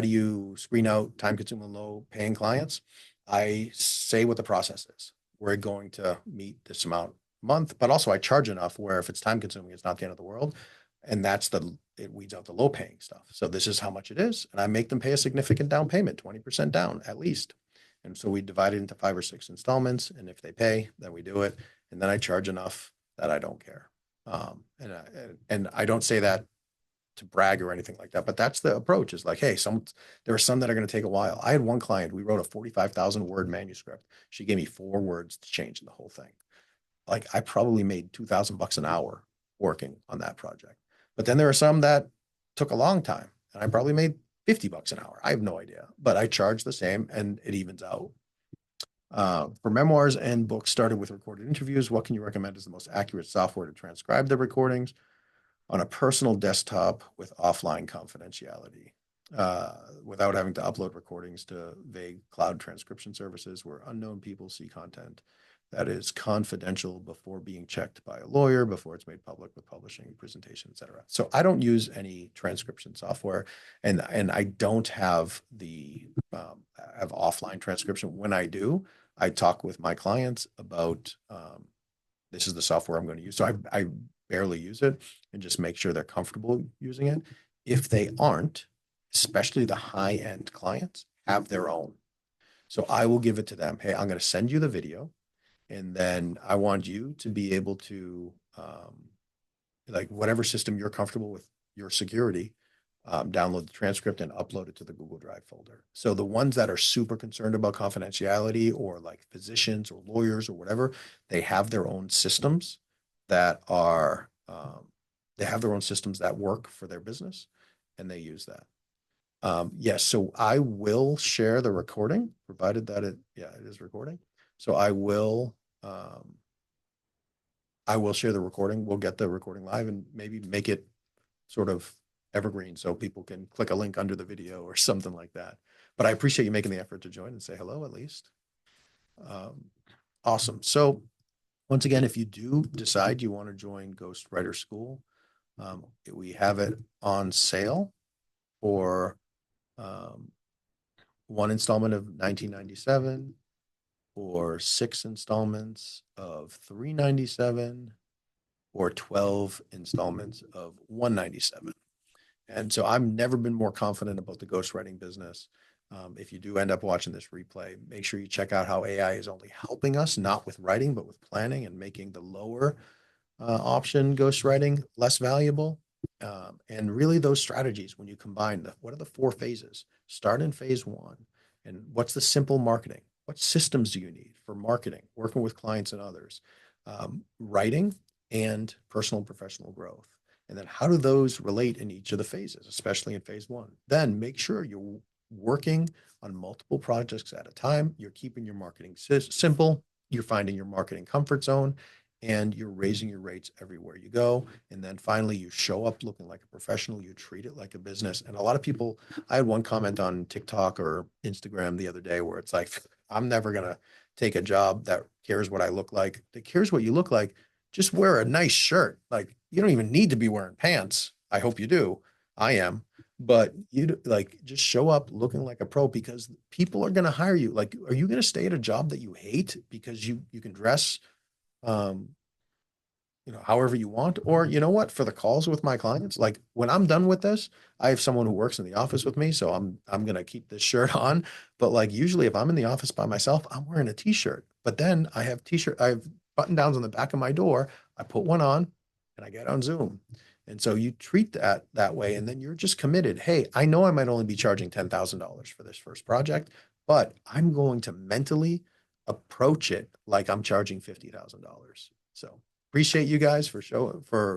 you screen out time-consuming, low-paying clients? I say what the process is. We're going to meet this amount a month, but also I charge enough where if it's time-consuming, it's not the end of the world. And it weeds out the low-paying stuff. So this is how much it is, and I make them pay a significant down payment, 20% down at least. And so we divide it into 5 or 6 installments, and if they pay, then we do it. And then I charge enough that I don't care. And I don't say that to brag or anything like that, but that's the approach. Is like, hey, there are some that are going to take a while. I had one client, we wrote a 45,000 word manuscript. She gave me 4 words to change in the whole thing. Like, I probably made $2,000 an hour working on that project. But then there are some that took a long time, and I probably made $50 an hour. I have no idea, but I charge the same, and it evens out. For memoirs and books started with recorded interviews, what can you recommend as the most accurate software to transcribe the recordings on a personal desktop with offline confidentiality, without having to upload recordings to vague cloud transcription services where unknown people see content? that is confidential before being checked by a lawyer, before it's made public with publishing, presentation, et cetera. So I don't use any transcription software, and I don't have have offline transcription. When I do, I talk with my clients about this is the software I'm going to use. So I barely use it and just make sure they're comfortable using it. If they aren't, especially the high end clients, have their own. So I will give it to them. Hey, I'm going to send you the video. And then I want you to be able to, like whatever system you're comfortable with your security, download the transcript and upload it to the Google Drive folder. So the ones that are super concerned about confidentiality, or like physicians or lawyers or whatever, they have their own systems that are, they have their own systems that work for their business, and they use that. Yes, so I will share the recording, provided that it is recording. So I will share the recording. We'll get the recording live and maybe make it sort of evergreen so people can click a link under the video or something like that. But I appreciate you making the effort to join and say hello at least. Awesome. So once again, if you do decide you want to join Ghostwriter School, we have it on sale for one installment of $19.97, or 6 installments of $397, or 12 installments of $197. And so I've never been more confident about the ghostwriting business. If you do end up watching this replay, make sure you check out how AI is only helping us, not with writing, but with planning and making the lower option ghostwriting less valuable. And really those strategies, when you combine what are the 4 phases? Start in phase 1. And what's the simple marketing? What systems do you need for marketing, working with clients and others, writing, and personal and professional growth? And then how do those relate in each of the phases, especially in phase 1? Then make sure you're working on multiple projects at a time. You're keeping your marketing simple. You're finding your marketing comfort zone, and you're raising your rates everywhere you go. And then finally, you show up looking like a professional. You treat it like a business. And a lot of people, I had one comment on TikTok or Instagram the other day where it's like, I'm never going to take a job that cares what I look like, that cares what you look like. Just wear a nice shirt. Like, you don't even need to be wearing pants. I hope you do. I am. But you like just show up looking like a pro, because people are going to hire you. Like, are you going to stay at a job that you hate because you can dress um, however you want? Or you know what, for the calls with my clients, like when I'm done with this, I have someone who works in the office with me. So I'm going to keep this shirt on. But like usually if I'm in the office by myself, I'm wearing a t-shirt. But then I have button downs on the back of my door. I put one on and I get on Zoom. And so you treat that way. And then you're just committed. Hey, I know I might only be charging $10,000 for this first project, but I'm going to mentally approach it like I'm charging $50,000. So appreciate you guys for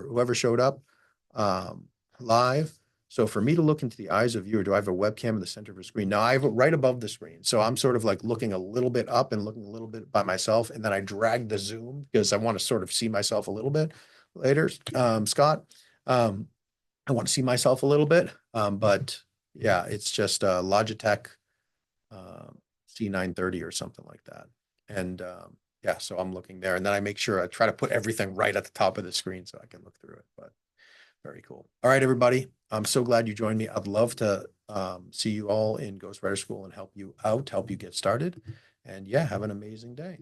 whoever showed up live. So for me to look into the eyes of you, or do I have a webcam in the center of the screen? No, I have it right above the screen. So I'm sort of like looking a little bit up and looking a little bit by myself. And then I drag the zoom because I want to sort of see myself a little bit later. Scott, I want to see myself a little bit. But yeah, it's just Logitech C930 or something like that. And yeah, so I'm looking there, and then I make sure I try to put everything right at the top of the screen so I can look through it. But very cool. All right, everybody. I'm so glad you joined me. I'd love to see you all in Ghostwriter School and help you out, help you get started. And yeah, have an amazing day.